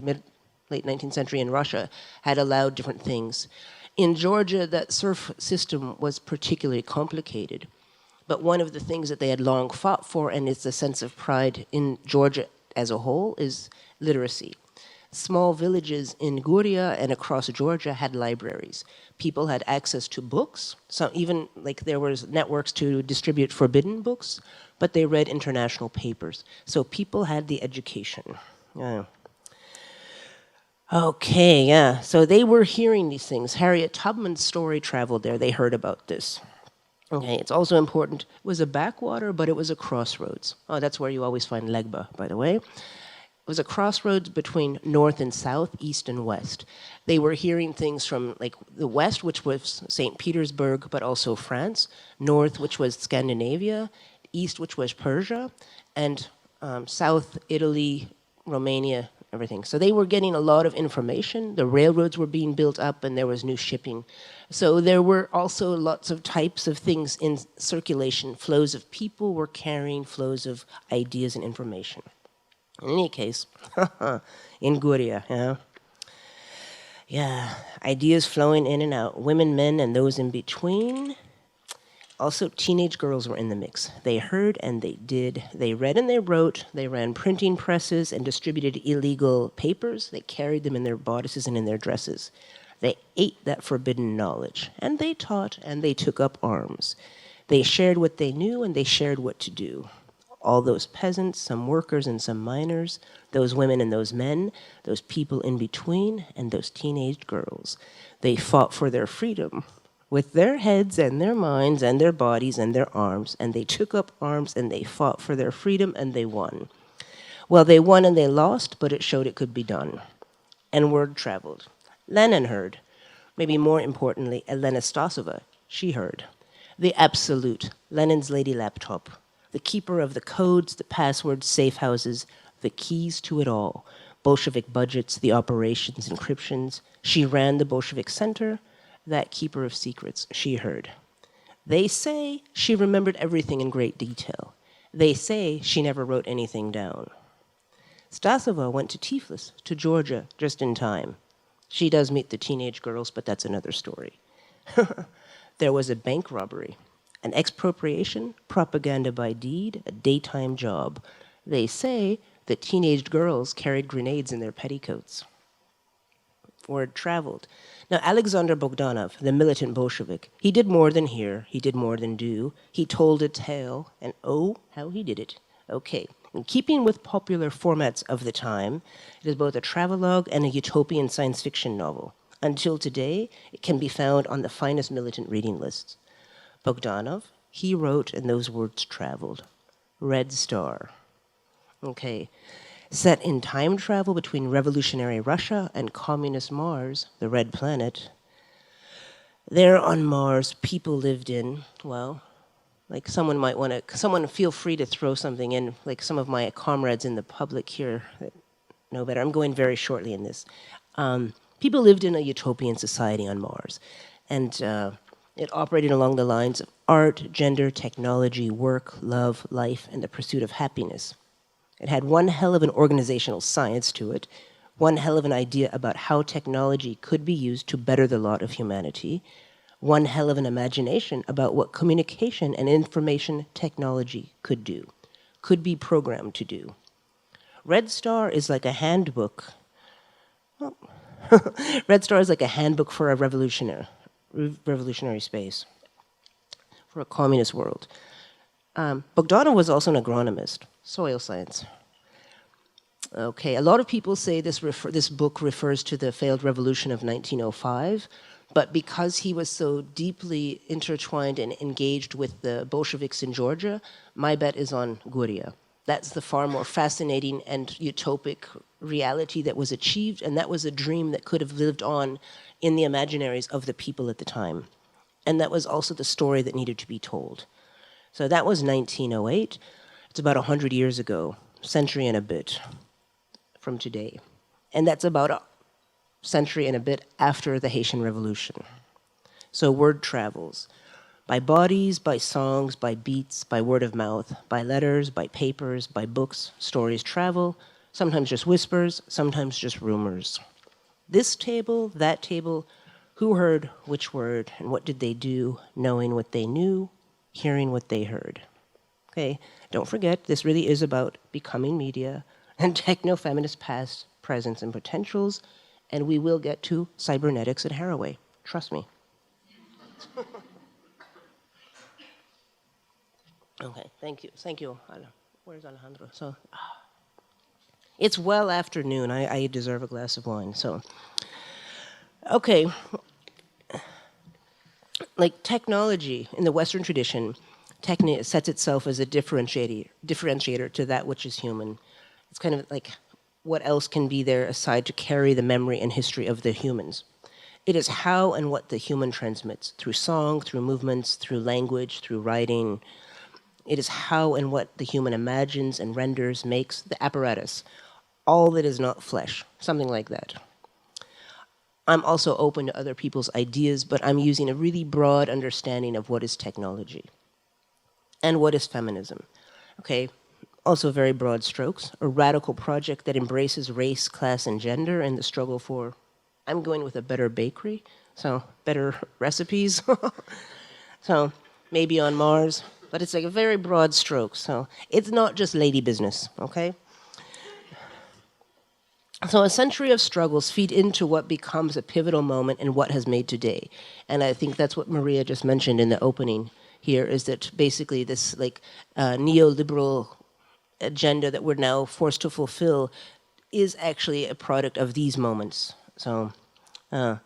late 19th century in Russia had allowed different things. In Georgia, that serf system was particularly complicated. But one of the things that they had long fought for, and it's a sense of pride in Georgia as a whole, is literacy. Small villages in Guria and across Georgia had libraries. People had access to books. So even like there was networks to distribute forbidden books, but they read international papers. So people had the education. Okay, yeah. So they were hearing these things. Harriet Tubman's story traveled there. They heard about this. Okay, it's also important. It was a backwater, but it was a crossroads. Oh, that's where you always find Legba, by the way. It was a crossroads between north and south, east and west. They were hearing things from like the west, which was St. Petersburg, but also France, north, which was Scandinavia, east, which was Persia, and south, Italy, Romania, everything. So they were getting a lot of information. The railroads were being built up and there was new shipping. So there were also lots of types of things in circulation. Flows of people were carrying flows of ideas and information. In any case, in Guria, yeah, ideas flowing in and out, women, men, and those in between. Also, teenage girls were in the mix. They heard and they did. They read and they wrote. They ran printing presses and distributed illegal papers. They carried them in their bodices and in their dresses. They ate that forbidden knowledge, and they taught and they took up arms. They shared what they knew and they shared what to do. All those peasants, some workers and some miners, those women and those men, those people in between, and those teenage girls. They fought for their freedom with their heads and their minds and their bodies and their arms, and they took up arms and they fought for their freedom and they won. Well, they won and they lost, but it showed it could be done. And word traveled. Lenin heard. Maybe more importantly, Elena Stasova, she heard. The absolute, Lenin's lady laptop. The keeper of the codes, the passwords, safe houses, the keys to it all. Bolshevik budgets, the operations, encryptions. She ran the Bolshevik center, that keeper of secrets, she heard. They say she remembered everything in great detail. They say she never wrote anything down. Stasova went to Tiflis, to Georgia, just in time. She does meet the teenage girls, but that's another story. There was a bank robbery, an expropriation, propaganda by deed, a daytime job. They say that teenage girls carried grenades in their petticoats. Word traveled. Now, Alexander Bogdanov, the militant Bolshevik, he did more than hear, he did more than do. He told a tale, and oh, how he did it. Okay, in keeping with popular formats of the time, it is both a travelogue and a utopian science fiction novel. Until today, it can be found on the finest militant reading lists. Bogdanov, he wrote, and those words traveled. Red Star. Okay. Set in time travel between revolutionary Russia and communist Mars, the red planet. There on Mars, people lived in, well, like someone might want to, someone feel free to throw something in, like some of my comrades in the public here that know better. I'm going very shortly in this. People lived in a utopian society on Mars, and it operated along the lines of art, gender, technology, work, love, life, and the pursuit of happiness. It had one hell of an organizational science to it, one hell of an idea about how technology could be used to better the lot of humanity, one hell of an imagination about what communication and information technology could do, could be programmed to do. Red Star is like a handbook. Well, Red Star is like a handbook for a revolutionary space, for a communist world. Bogdanov was also an agronomist, soil science. Okay, a lot of people say this book refers to the failed revolution of 1905, but because he was so deeply intertwined and engaged with the Bolsheviks in Georgia, my bet is on Guria. That's the far more fascinating and utopic reality that was achieved, and that was a dream that could have lived on in the imaginaries of the people at the time. And that was also the story that needed to be told. So that was 1908. It's about 100 years ago, century and a bit from today. And that's about a century and a bit after the Haitian Revolution. So word travels. By bodies, by songs, by beats, by word of mouth, by letters, by papers, by books, stories travel, sometimes just whispers, sometimes just rumors. This table, that table, who heard which word, and what did they do, knowing what they knew, hearing what they heard. Okay, don't forget, this really is about becoming media and techno-feminist past, presence, and potentials, and we will get to cybernetics at Haraway. Trust me. Okay, thank you. Thank you. Where's Alejandro? So, It's well after noon. I deserve a glass of wine. So, okay. Like technology in the Western tradition, sets itself as a differentiator to that which is human. It's kind of like what else can be there aside to carry the memory and history of the humans. It is how and what the human transmits through song, through movements, through language, through writing. It is how and what the human imagines and renders, makes, the apparatus, all that is not flesh, something like that. I'm also open to other people's ideas, but I'm using a really broad understanding of what is technology and what is feminism. Okay, also very broad strokes, a radical project that embraces race, class, and gender and the struggle for, I'm going with a better bakery, so better recipes. So maybe on Mars, but it's like a very broad stroke, so it's not just lady business, okay? So a century of struggles feed into what becomes a pivotal moment in what has made today. And I think that's what Maria just mentioned in the opening here, is that basically this like neoliberal agenda that we're now forced to fulfill is actually a product of these moments. So all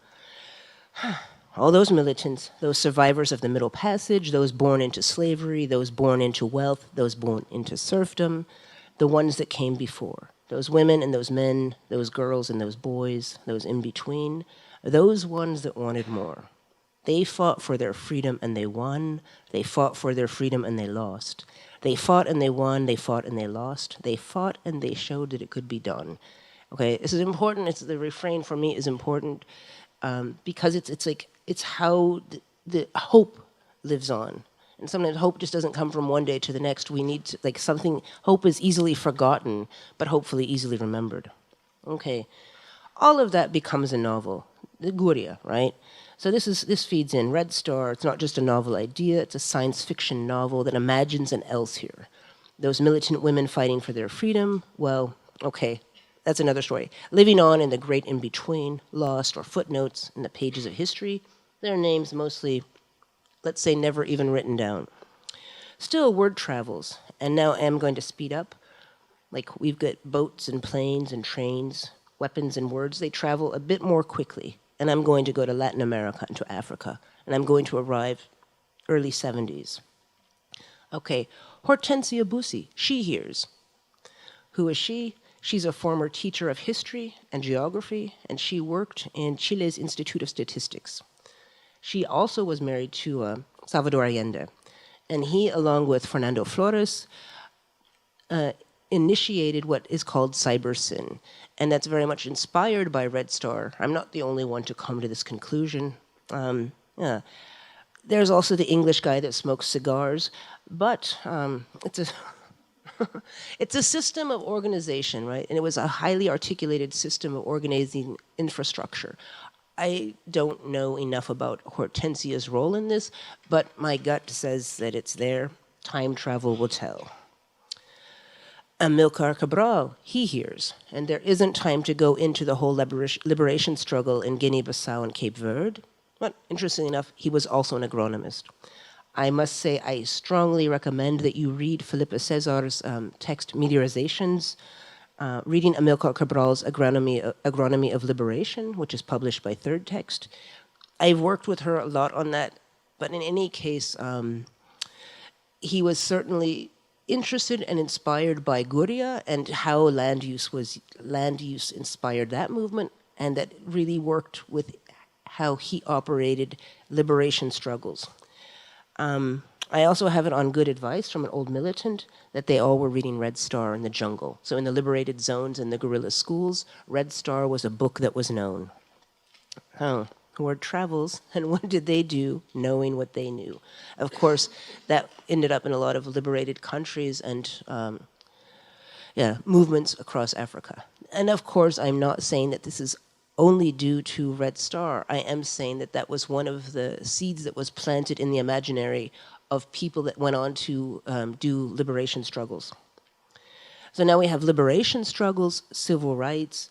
those militants, those survivors of the Middle Passage, those born into slavery, those born into wealth, those born into serfdom, the ones that came before. Those women and those men, those girls and those boys, those in between, those ones that wanted more. They fought for their freedom and they won. They fought for their freedom and they lost. They fought and they won. They fought and they lost. They fought and they showed that it could be done. Okay, this is important. It's the refrain for me is important because it's how the hope lives on. And sometimes hope just doesn't come from one day to the next. We need to, like something, hope is easily forgotten, but hopefully easily remembered. Okay, all of that becomes a novel, the Guria, right? So this feeds in Red Star. It's not just a novel idea, it's a science fiction novel that imagines an else here. Those militant women fighting for their freedom, well, okay, that's another story. Living on in the great in-between, lost or footnotes in the pages of history, their names mostly, let's say, never even written down. Still, word travels, and now I'm going to speed up. Like, we've got boats and planes and trains, weapons and words. They travel a bit more quickly, and I'm going to go to Latin America and to Africa, and I'm going to arrive early 70s. Okay, Hortensia Bussi, she hears. Who is she? She's a former teacher of history and geography, and she worked in Chile's Institute of Statistics. She also was married to Salvador Allende, and he, along with Fernando Flores, initiated what is called cyber sin, and that's very much inspired by Red Star. I'm not the only one to come to this conclusion. Yeah. There's also the English guy that smokes cigars, but it's a it's a system of organization, right? And it was a highly articulated system of organizing infrastructure. I don't know enough about Hortensia's role in this, but my gut says that it's there. Time travel will tell. Amilcar Cabral, he hears, and there isn't time to go into the whole liberation struggle in Guinea-Bissau and Cape Verde, but interestingly enough, he was also an agronomist. I must say I strongly recommend that you read Felipe Cesar's text Meteorizations, reading Amilcar Cabral's Agronomy of Liberation, which is published by Third Text. I've worked with her a lot on that, but in any case, he was certainly interested and inspired by Guria and how land use inspired that movement, and that really worked with how he operated liberation struggles. I also have it on good advice from an old militant that they all were reading Red Star in the jungle. So in the liberated zones and the guerrilla schools, Red Star was a book that was known. Word travels, and what did they do knowing what they knew? Of course, that ended up in a lot of liberated countries and movements across Africa. And of course, I'm not saying that this is only due to Red Star. I am saying that that was one of the seeds that was planted in the imaginary of people that went on to do liberation struggles. So now we have liberation struggles, civil rights,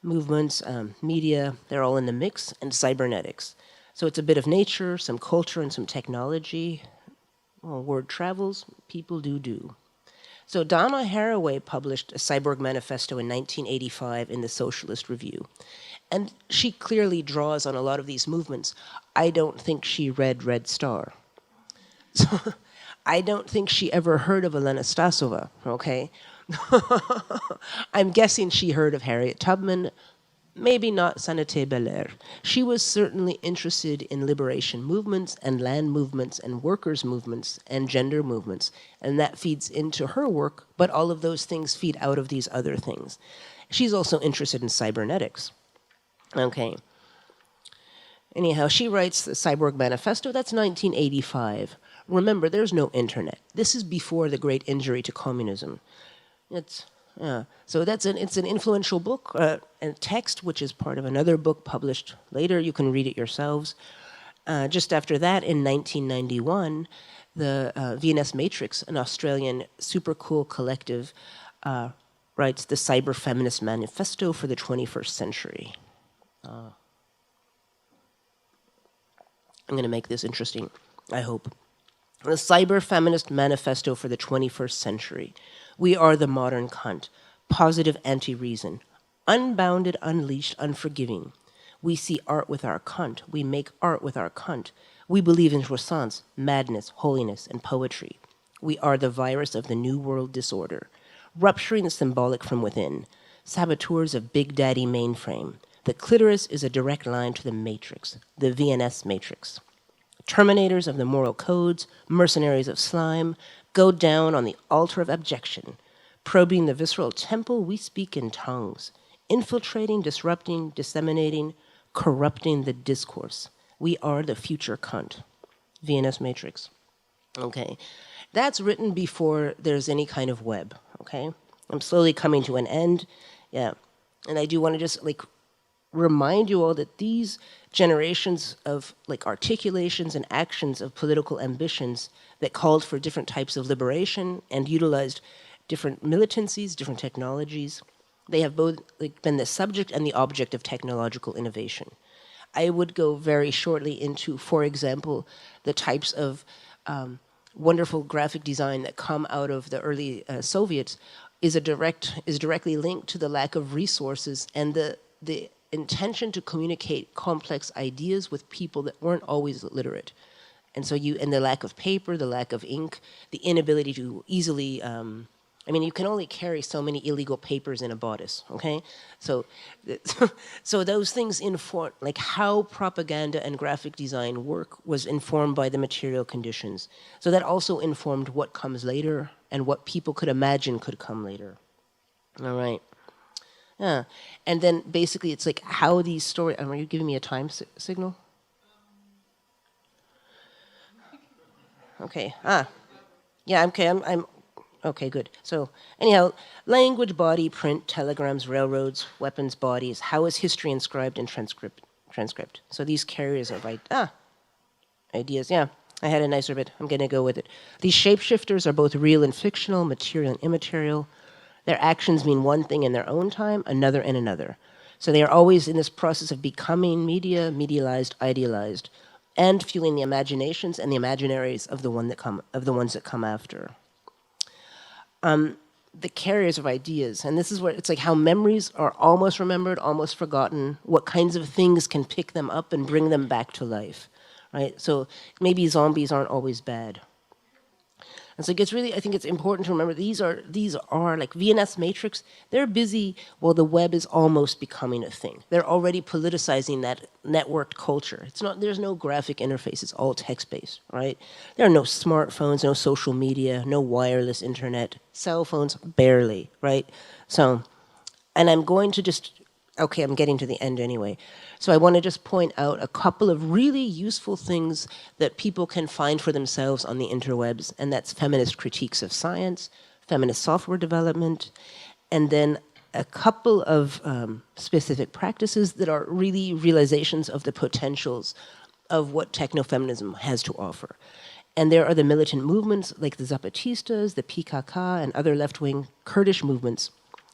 movements, media, they're all in the mix, and cybernetics. So it's a bit of nature, some culture, and some technology. Well, word travels, people do. So Donna Haraway published a Cyborg Manifesto in 1985 in the Socialist Review. And she clearly draws on a lot of these movements. I don't think she read Red Star. So I don't think she ever heard of Elena Stasova, okay? I'm guessing she heard of Harriet Tubman, maybe not Santé Belair. She was certainly interested in liberation movements and land movements and workers' movements and gender movements, and that feeds into her work, but all of those things feed out of these other things. She's also interested in cybernetics. Okay. Anyhow, she writes the Cyborg Manifesto, that's 1985. Remember, there's no internet. This is before the great injury to communism. So it's an influential book and text, which is part of another book published later. You can read it yourselves. Just after that, in 1991, the VNS Matrix, an Australian super cool collective, writes the Cyber Feminist Manifesto for the 21st Century. I'm going to make this interesting, I hope. The Cyber Feminist Manifesto for the 21st Century. We are the modern cunt, positive anti-reason, unbounded, unleashed, unforgiving. We see art with our cunt. We make art with our cunt. We believe in croissants, madness, holiness, and poetry. We are the virus of the New World disorder, rupturing the symbolic from within, saboteurs of Big Daddy mainframe. The clitoris is a direct line to the matrix, the VNS matrix. Terminators of the moral codes, mercenaries of slime, go down on the altar of abjection. Probing the visceral temple, we speak in tongues, infiltrating, disrupting, disseminating, corrupting the discourse. We are the future cunt. VNS Matrix. Okay. That's written before there's any kind of web, okay? I'm slowly coming to an end. Yeah. And I do want to just, remind you all that these generations of articulations and actions of political ambitions that called for different types of liberation and utilized different militancies, different technologies, they have both been the subject and the object of technological innovation. I would go very shortly into, for example, the types of wonderful graphic design that come out of the early Soviets is directly linked to the lack of resources and the intention to communicate complex ideas with people that weren't always literate. And so and the lack of paper, the lack of ink, the inability to easily, you can only carry so many illegal papers in a bodice, okay? So those things inform, how propaganda and graphic design work was informed by the material conditions. So that also informed what comes later and what people could imagine could come later. All right. Yeah, and then basically it's how these stories. Are you giving me a time signal? Okay. Yeah. Okay. I'm. Okay. Good. So anyhow, language, body, print, telegrams, railroads, weapons, bodies. How is history inscribed in transcript? So these carriers of ideas. Yeah. I had a nicer bit. I'm gonna go with it. These shapeshifters are both real and fictional, material and immaterial. Their actions mean one thing in their own time, another in another. So they are always in this process of becoming media, medialized, idealized, and fueling the imaginations and the imaginaries of the ones that come after. The carriers of ideas, and this is where it's how memories are almost remembered, almost forgotten, what kinds of things can pick them up and bring them back to life, right? So maybe zombies aren't always bad. And so I think it's important to remember these are like VNS Matrix, they're busy while the web is almost becoming a thing. They're already politicizing that networked culture. There's no graphic interface, it's all text-based, right? There are no smartphones, no social media, no wireless internet, cell phones, barely, right? So, and I'm going to I'm getting to the end anyway. So I want to just point out a couple of really useful things that people can find for themselves on the interwebs, and that's feminist critiques of science, feminist software development, and then a couple of specific practices that are really realizations of the potentials of what techno-feminism has to offer. And there are the militant movements like the Zapatistas, the PKK, and other left-wing Kurdish movements.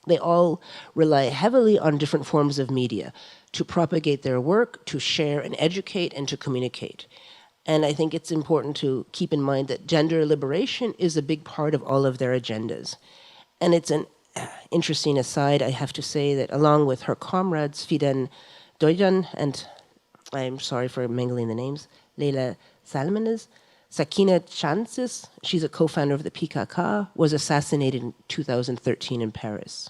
They all rely heavily on different forms of media to propagate their work, to share and educate, and to communicate. And I think it's important to keep in mind that gender liberation is a big part of all of their agendas. And it's an interesting aside, I have to say that along with her comrades, Fidan Doidan, and I'm sorry for mangling the names, Leila Salmanes, Sakina Chances, she's a co-founder of the PKK, was assassinated in 2013 in Paris.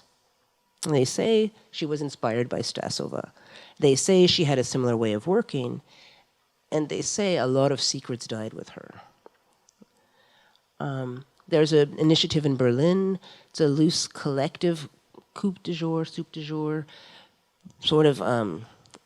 And they say she was inspired by Stasova. They say she had a similar way of working, and they say a lot of secrets died with her. There's an initiative in Berlin. It's a loose collective, soup du jour, sort of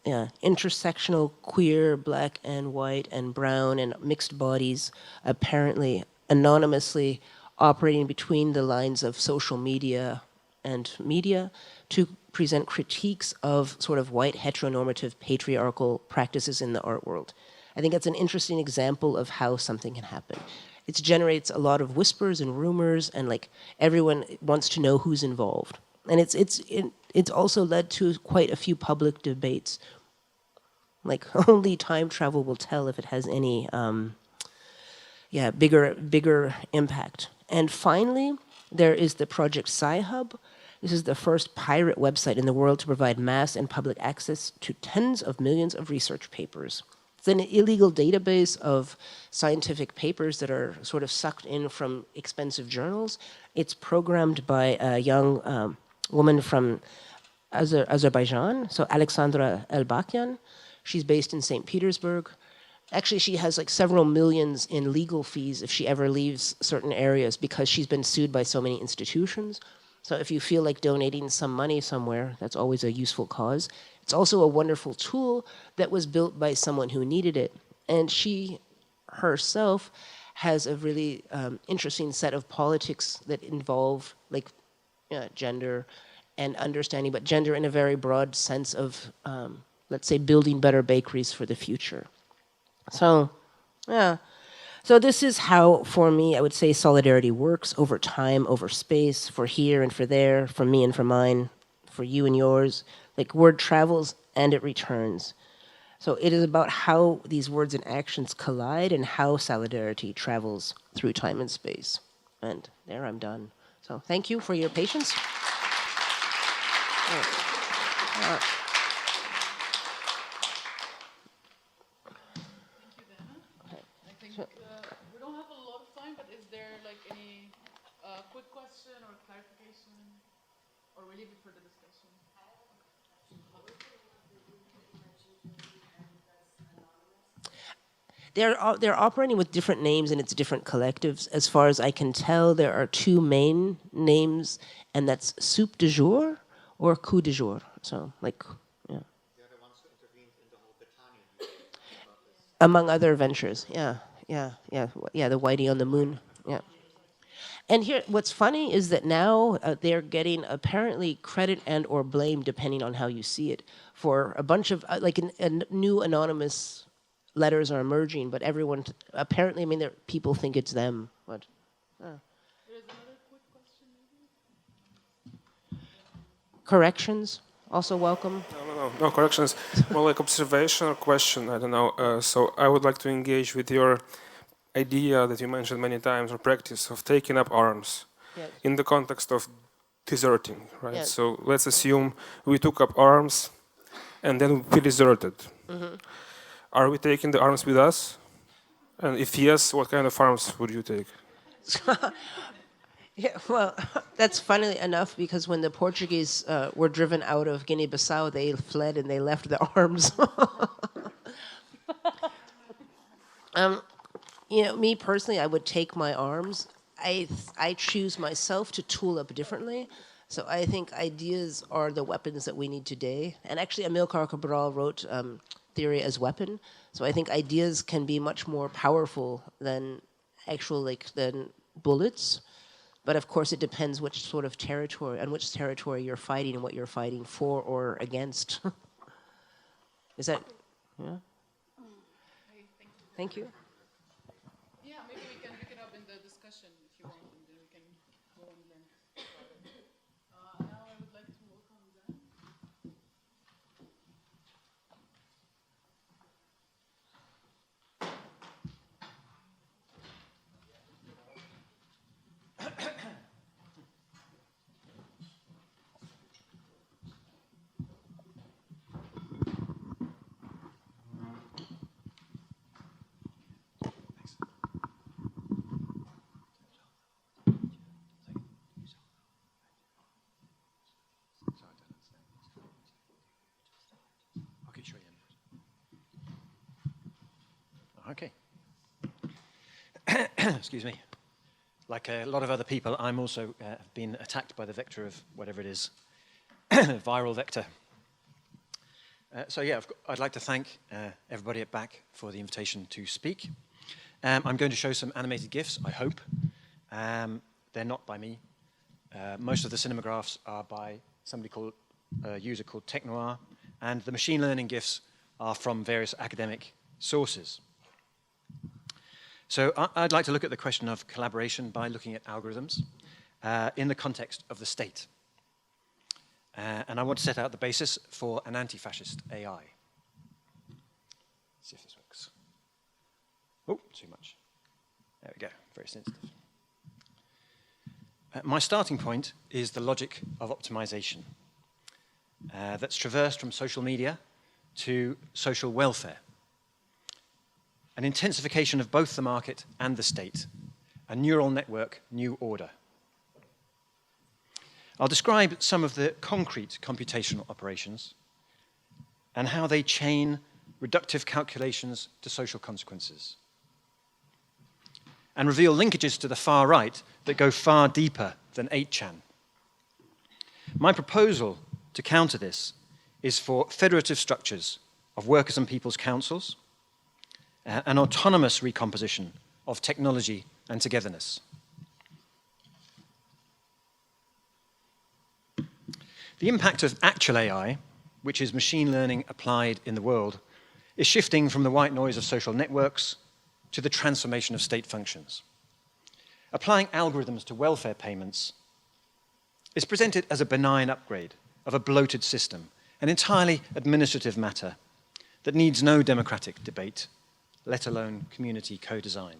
intersectional, queer, black and white and brown and mixed bodies, apparently anonymously operating between the lines of social media and media to present critiques of sort of white heteronormative patriarchal practices in the art world. I think that's an interesting example of how something can happen. It generates a lot of whispers and rumors, and like everyone wants to know who's involved. And it's also led to quite a few public debates. Like only time travel will tell if it has any bigger impact. And finally, there is the project Sci-Hub. This is the first pirate website in the world to provide mass and public access to tens of millions of research papers. It's an illegal database of scientific papers that are sort of sucked in from expensive journals. It's programmed by a young woman from Azerbaijan, so Alexandra Elbakian. She's based in St. Petersburg. Actually, she has like several millions in legal fees if she ever leaves certain areas because she's been sued by so many institutions. So if you feel like donating some money somewhere, that's always a useful cause. It's also a wonderful tool that was built by someone who needed it. And she herself has a really interesting set of politics that involve like gender and understanding, but gender in a very broad sense of, let's say, building better bakeries for the future. So, yeah. So this is how, for me, I would say solidarity works over time, over space, for here and for there, for me and for mine, for you and yours. Like word travels and it returns. So it is about how these words and actions collide and how solidarity travels through time and space. And there I'm done. So thank you for your patience. We don't have a lot of time, but is there like any quick question or clarification, or we leave it for the discussion? They're operating with different names and it's different collectives. As far as I can tell, there are two main names, and that's Soup du Jour or Coup du Jour. So, like, yeah. They're the ones who intervened in the whole Britannia. Among other ventures, yeah. The Whitey on the Moon, yeah. And here, what's funny is that now they're getting apparently credit and or blame, depending on how you see it, for a bunch of, new anonymous letters are emerging, but everyone, apparently, I mean, people think it's them. But, There is another quick question, maybe? corrections, also welcome. No corrections. More like observation or question. I don't know. So I would like to engage with your idea that you mentioned many times, or practice of taking up arms in the context of deserting, right? Yes. So let's assume we took up arms and then we deserted. Mm-hmm. Are we taking the arms with us? And if yes, what kind of arms would you take? Yeah, well, that's funnily enough because when the Portuguese were driven out of Guinea-Bissau, they fled and they left their arms. Me personally, I would take my arms. I choose myself to tool up differently. So I think ideas are the weapons that we need today. And actually, Amilcar Cabral wrote Theory as Weapon. So I think ideas can be much more powerful than than bullets. But of course, it depends which sort of territory, on which territory you're fighting and what you're fighting for or against. Is that, yeah? Thank you. Yeah, maybe we can pick it up in the discussion if you want, and then we can go on then. Now I would like to welcome Dan. Okay. Excuse me. Like a lot of other people, I'm also been attacked by the vector of whatever it is, viral vector. So yeah, I'd like to thank everybody at BAC for the invitation to speak. I'm going to show some animated GIFs, I hope. They're not by me. Most of the cinemagraphs are by somebody called, a user called TechNoir, and the machine learning GIFs are from various academic sources. So I'd like to look at the question of collaboration by looking at algorithms in the context of the state. And I want to set out the basis for an anti-fascist AI. Let's see if this works. Oh, too much. There we go, very sensitive. My starting point is the logic of optimization that's traversed from social media to social welfare. An intensification of both the market and the state, a neural network, new order. I'll describe some of the concrete computational operations and how they chain reductive calculations to social consequences, and reveal linkages to the far right that go far deeper than 8chan. My proposal to counter this is for federative structures of workers' and people's councils, an autonomous recomposition of technology and togetherness. The impact of actual AI, which is machine learning applied in the world, is shifting from the white noise of social networks to the transformation of state functions. Applying algorithms to welfare payments is presented as a benign upgrade of a bloated system, an entirely administrative matter that needs no democratic debate, let alone community co-design.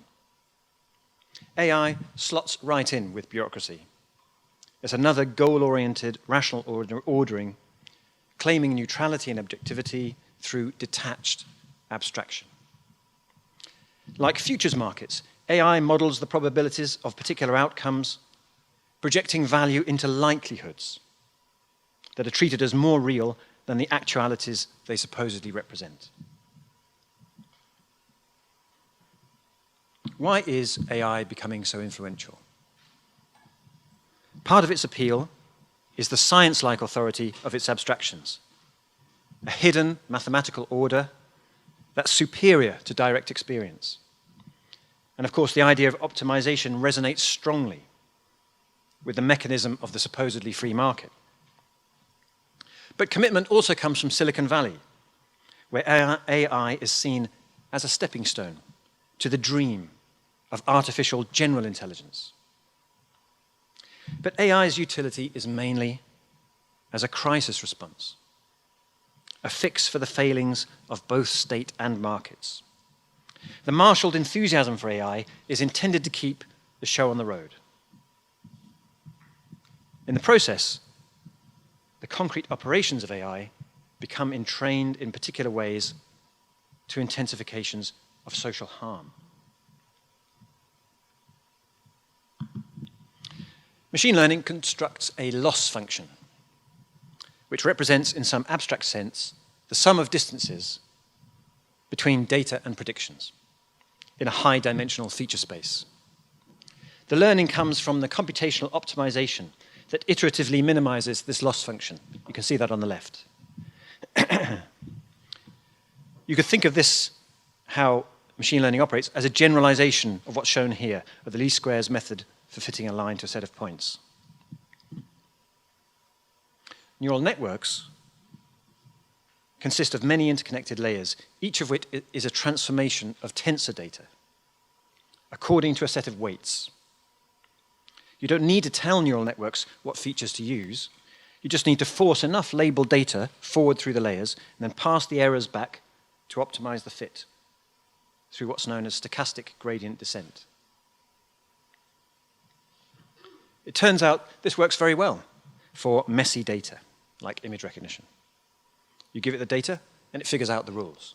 AI slots right in with bureaucracy. It's another goal-oriented, rational ordering, claiming neutrality and objectivity through detached abstraction. Like futures markets, AI models the probabilities of particular outcomes, projecting value into likelihoods that are treated as more real than the actualities they supposedly represent. Why is AI becoming so influential? Part of its appeal is the science-like authority of its abstractions, a hidden mathematical order that's superior to direct experience. And of course, the idea of optimization resonates strongly with the mechanism of the supposedly free market. But commitment also comes from Silicon Valley, where AI is seen as a stepping stone to the dream of artificial general intelligence. But AI's utility is mainly as a crisis response, a fix for the failings of both state and markets. The marshaled enthusiasm for AI is intended to keep the show on the road. In the process, the concrete operations of AI become entrained in particular ways to intensifications of social harm. Machine learning constructs a loss function, which represents, in some abstract sense, the sum of distances between data and predictions in a high-dimensional feature space. The learning comes from the computational optimization that iteratively minimizes this loss function. You can see that on the left. You could think of this, how machine learning operates, as a generalization of what's shown here, of the least squares method for fitting a line to a set of points. Neural networks consist of many interconnected layers, each of which is a transformation of tensor data according to a set of weights. You don't need to tell neural networks what features to use. You just need to force enough labeled data forward through the layers and then pass the errors back to optimize the fit through what's known as stochastic gradient descent. It turns out this works very well for messy data, like image recognition. You give it the data, and it figures out the rules.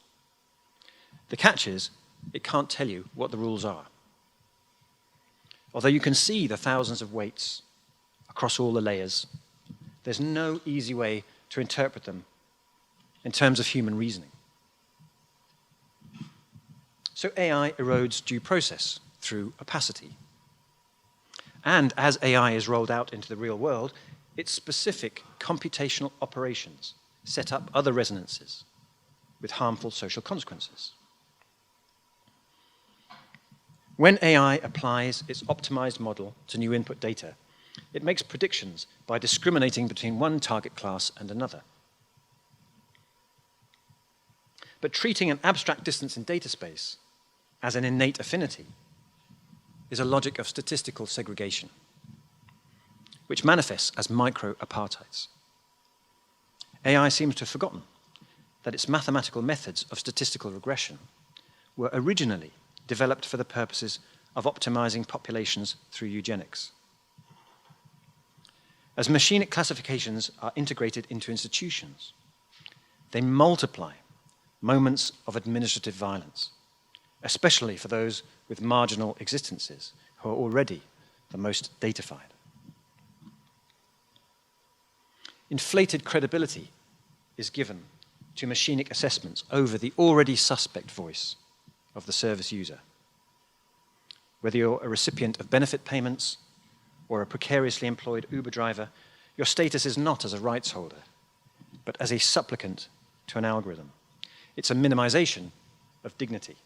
The catch is, it can't tell you what the rules are. Although you can see the thousands of weights across all the layers, there's no easy way to interpret them in terms of human reasoning. So AI erodes due process through opacity. And as AI is rolled out into the real world, its specific computational operations set up other resonances with harmful social consequences. When AI applies its optimized model to new input data, it makes predictions by discriminating between one target class and another. But treating an abstract distance in data space as an innate affinity is a logic of statistical segregation, which manifests as micro-apartheids. AI seems to have forgotten that its mathematical methods of statistical regression were originally developed for the purposes of optimizing populations through eugenics. As machinic classifications are integrated into institutions, they multiply moments of administrative violence, especially for those with marginal existences who are already the most datafied. Inflated credibility is given to machinic assessments over the already suspect voice of the service user. Whether you're a recipient of benefit payments or a precariously employed Uber driver, your status is not as a rights holder, but as a supplicant to an algorithm. It's a minimization of dignity.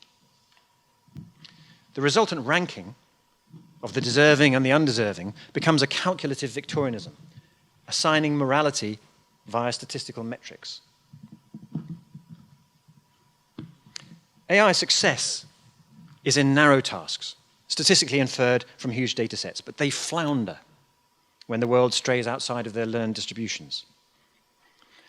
The resultant ranking of the deserving and the undeserving becomes a calculative Victorianism, assigning morality via statistical metrics. AI success is in narrow tasks, statistically inferred from huge data sets, but they flounder when the world strays outside of their learned distributions.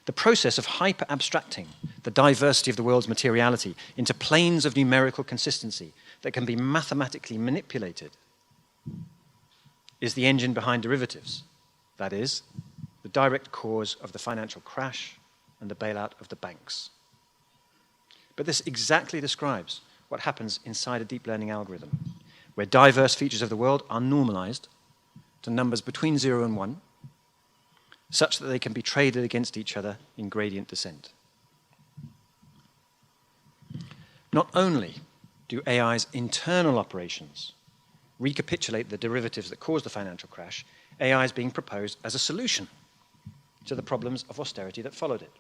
The process of hyper-abstracting the diversity of the world's materiality into planes of numerical consistency that can be mathematically manipulated is the engine behind derivatives, that is, the direct cause of the financial crash and the bailout of the banks. But this exactly describes what happens inside a deep learning algorithm, where diverse features of the world are normalized to numbers between 0 and 1, such that they can be traded against each other in gradient descent. Not only do AI's internal operations recapitulate the derivatives that caused the financial crash, AI is being proposed as a solution to the problems of austerity that followed it.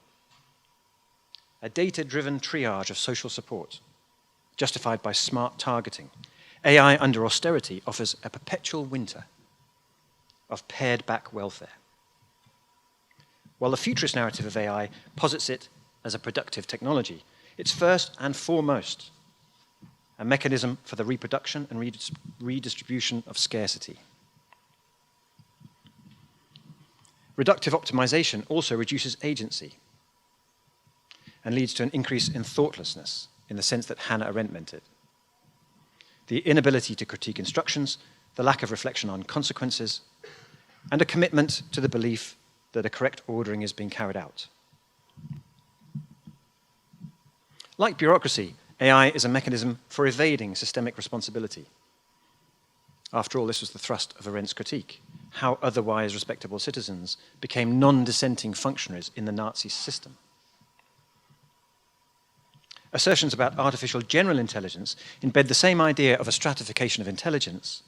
A data-driven triage of social support, justified by smart targeting. AI under austerity offers a perpetual winter of pared-back welfare, while the futurist narrative of AI posits it as a productive technology. It's first and foremost a mechanism for the reproduction and redistribution of scarcity. Reductive optimization also reduces agency and leads to an increase in thoughtlessness, in the sense that Hannah Arendt meant it. The inability to critique instructions, the lack of reflection on consequences, and a commitment to the belief that a correct ordering is being carried out. Like bureaucracy, AI is a mechanism for evading systemic responsibility. After all, this was the thrust of Arendt's critique, how otherwise respectable citizens became non-dissenting functionaries in the Nazi system. Assertions about artificial general intelligence embed the same idea of a stratification of intelligence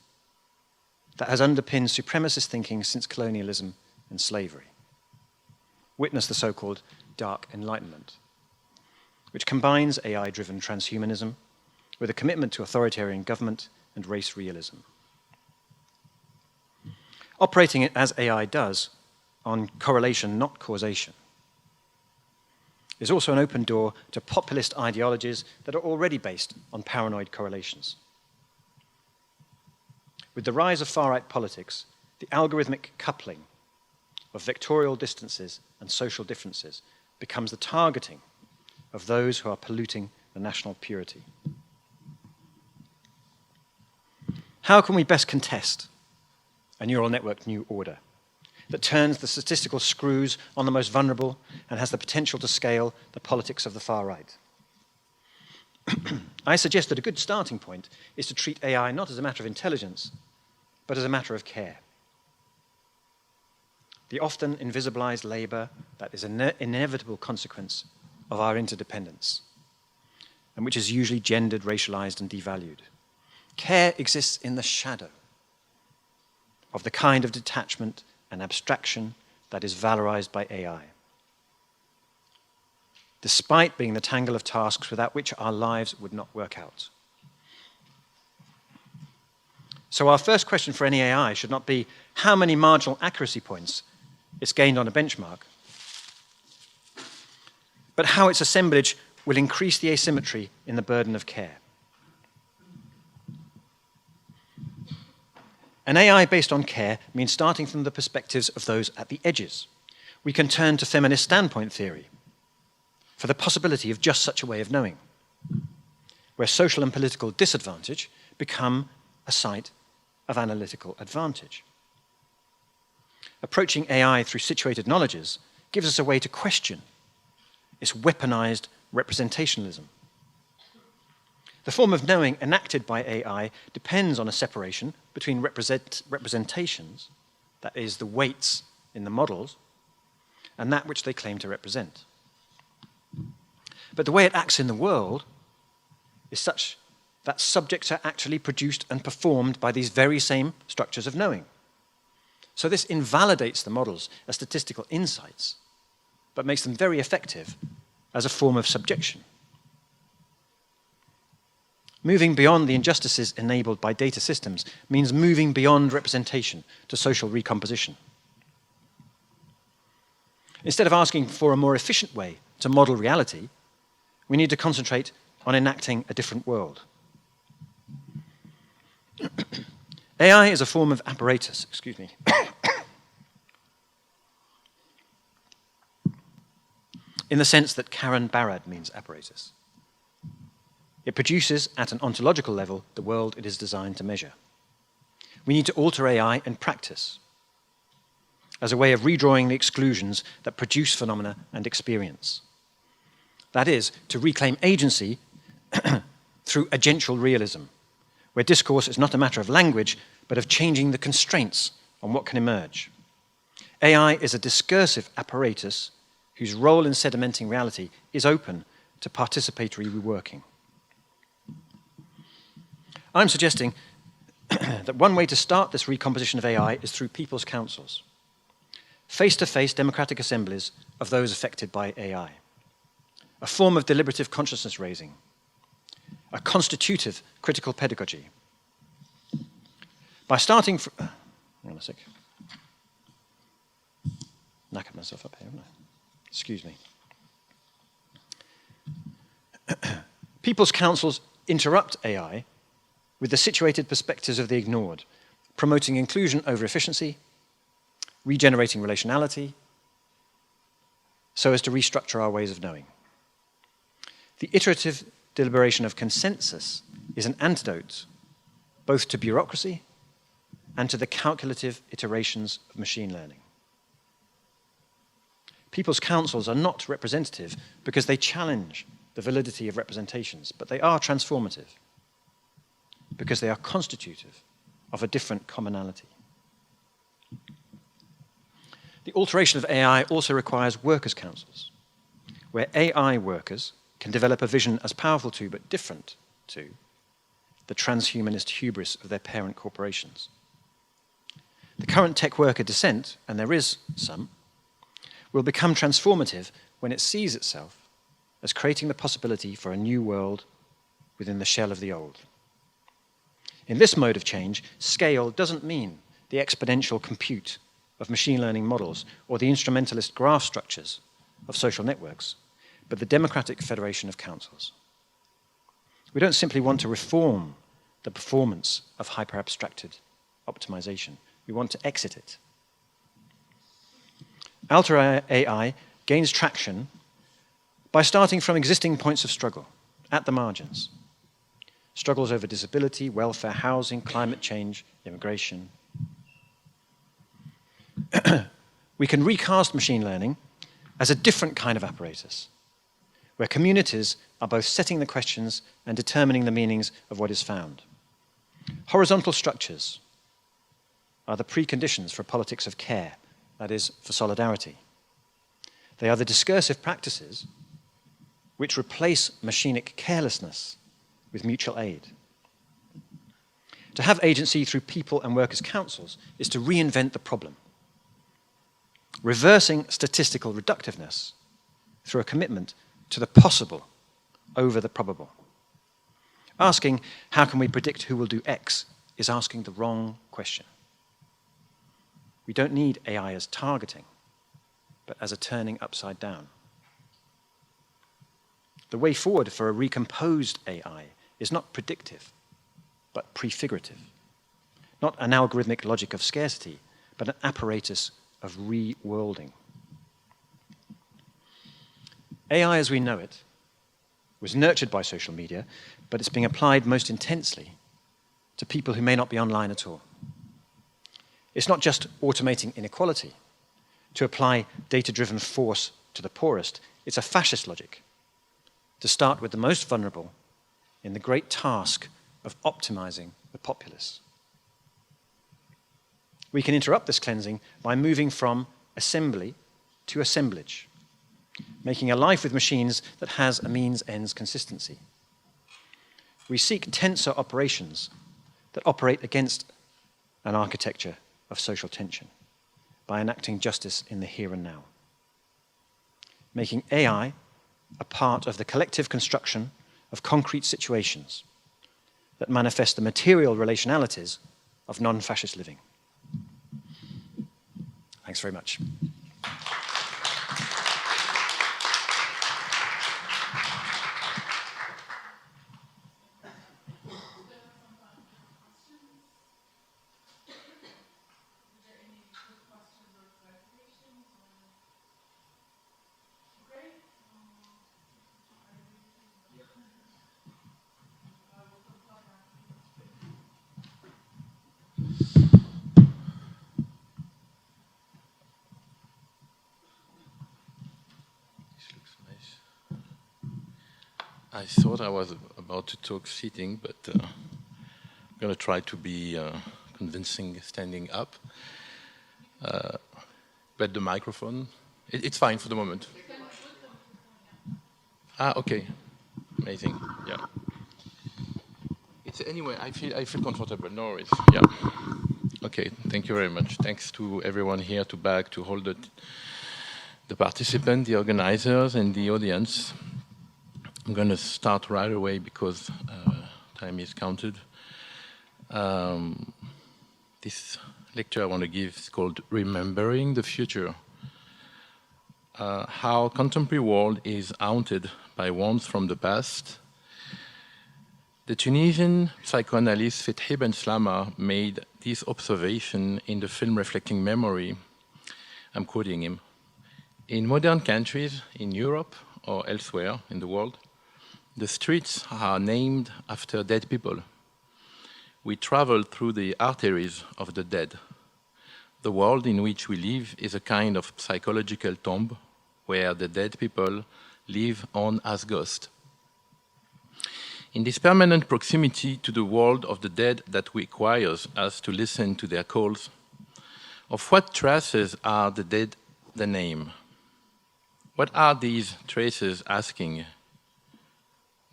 that has underpinned supremacist thinking since colonialism and slavery. Witness the so-called Dark Enlightenment, which combines AI-driven transhumanism with a commitment to authoritarian government and race realism. Operating it as AI does, on correlation, not causation, is also an open door to populist ideologies that are already based on paranoid correlations. With the rise of far-right politics, the algorithmic coupling of vectorial distances and social differences becomes the targeting of those who are polluting the national purity. How can we best contest a neural network new order that turns the statistical screws on the most vulnerable and has the potential to scale the politics of the far right? I suggest that a good starting point is to treat AI not as a matter of intelligence, but as a matter of care. The often invisibilized labor that is an inevitable consequence of our interdependence. and which is usually gendered, racialized, and devalued. Care exists in the shadow of the kind of detachment and abstraction that is valorized by AI, despite being the tangle of tasks without which our lives would not work out. So our first question for any AI should not be how many marginal accuracy points it's gained on a benchmark, but how its assemblage will increase the asymmetry in the burden of care. An AI based on care means starting from the perspectives of those at the edges. We can turn to feminist standpoint theory for the possibility of just such a way of knowing, where social and political disadvantage become a site of analytical advantage. Approaching AI through situated knowledges gives us a way to question its weaponized representationalism. The form of knowing enacted by AI depends on a separation between representations, that is, the weights in the models, and that which they claim to represent. But the way it acts in the world is such that subjects are actually produced and performed by these very same structures of knowing. So this invalidates the models as statistical insights, but makes them very effective as a form of subjection. Moving beyond the injustices enabled by data systems means moving beyond representation to social recomposition. Instead of asking for a more efficient way to model reality, we need to concentrate on enacting a different world. AI is a form of apparatus, in the sense that Karen Barad means apparatus. It produces, at an ontological level, the world it is designed to measure. We need to alter AI in practice as a way of redrawing the exclusions that produce phenomena and experience. That is, to reclaim agency through agential realism, where discourse is not a matter of language, but of changing the constraints on what can emerge. AI is a discursive apparatus whose role in sedimenting reality is open to participatory reworking. I'm suggesting that one way to start this recomposition of AI is through people's councils, face-to-face democratic assemblies of those affected by AI, a form of deliberative consciousness raising, a constitutive critical pedagogy. By starting from, hang on a sec, knackered myself up here, haven't I? Excuse me. People's councils interrupt AI with the situated perspectives of the ignored, promoting inclusion over efficiency, regenerating relationality, so as to restructure our ways of knowing. The iterative deliberation of consensus is an antidote both to bureaucracy and to the calculative iterations of machine learning. People's councils are not representative because they challenge the validity of representations, but they are transformative because they are constitutive of a different commonality. The alteration of AI also requires workers' councils, where AI workers can develop a vision as powerful to, but different to, the transhumanist hubris of their parent corporations. The current tech worker dissent, and there is some, will become transformative when it sees itself as creating the possibility for a new world within the shell of the old. In this mode of change, scale doesn't mean the exponential compute of machine learning models or the instrumentalist graph structures of social networks, but the democratic federation of councils. We don't simply want to reform the performance of hyper-abstracted optimization. We want to exit it. Alter AI gains traction by starting from existing points of struggle at the margins. Struggles over disability, welfare, housing, climate change, immigration. We can recast machine learning as a different kind of apparatus, where communities are both setting the questions and determining the meanings of what is found. Horizontal structures are the preconditions for politics of care, that is, for solidarity. They are the discursive practices which replace machinic carelessness with mutual aid. To have agency through people and workers' councils is to reinvent the problem, reversing statistical reductiveness through a commitment to the possible over the probable. Asking, how can we predict who will do X, is asking the wrong question. We don't need AI as targeting, but as a turning upside down. The way forward for a recomposed AI is not predictive, but prefigurative. Not an algorithmic logic of scarcity, but an apparatus of re-worlding. AI as we know it was nurtured by social media, but it's being applied most intensely to people who may not be online at all. It's not just automating inequality to apply data-driven force to the poorest. It's a fascist logic to start with the most vulnerable in the great task of optimizing the populace. We can interrupt this cleansing by moving from assembly to assemblage, making a life with machines that has a means-ends consistency. We seek tensor operations that operate against an architecture of social tension by enacting justice in the here and now, making AI a part of the collective construction of concrete situations that manifest the material relationalities of non-fascist living. Thanks very much. I thought I was about to talk sitting, but I'm going to try to be convincing standing up. But the microphone, it's fine for the moment. Ah, okay, amazing. Yeah. It's anyway. I feel comfortable. No worries. Yeah. Okay. Thank you very much. Thanks to everyone here to hold the participants, the organizers, and the audience. I'm going to start right away because time is counted. This lecture I want to give is called Remembering the Future. How contemporary world is haunted by wounds from the past. The Tunisian psychoanalyst Fethi Ben Slama made this observation in the film Reflecting Memory. I'm quoting him. In modern countries, in Europe or elsewhere in the world, the streets are named after dead people. We travel through the arteries of the dead. The world in which we live is a kind of psychological tomb where the dead people live on as ghosts. In this permanent proximity to the world of the dead that requires us to listen to their calls, of what traces are the dead the name? What are these traces asking?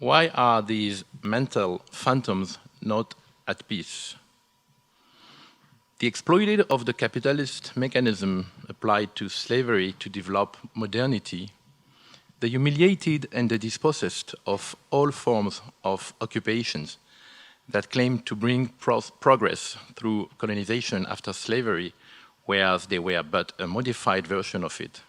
Why are these mental phantoms not at peace? The exploited of the capitalist mechanism applied to slavery to develop modernity, the humiliated and the dispossessed of all forms of occupations that claim to bring progress through colonization after slavery, whereas they were but a modified version of it.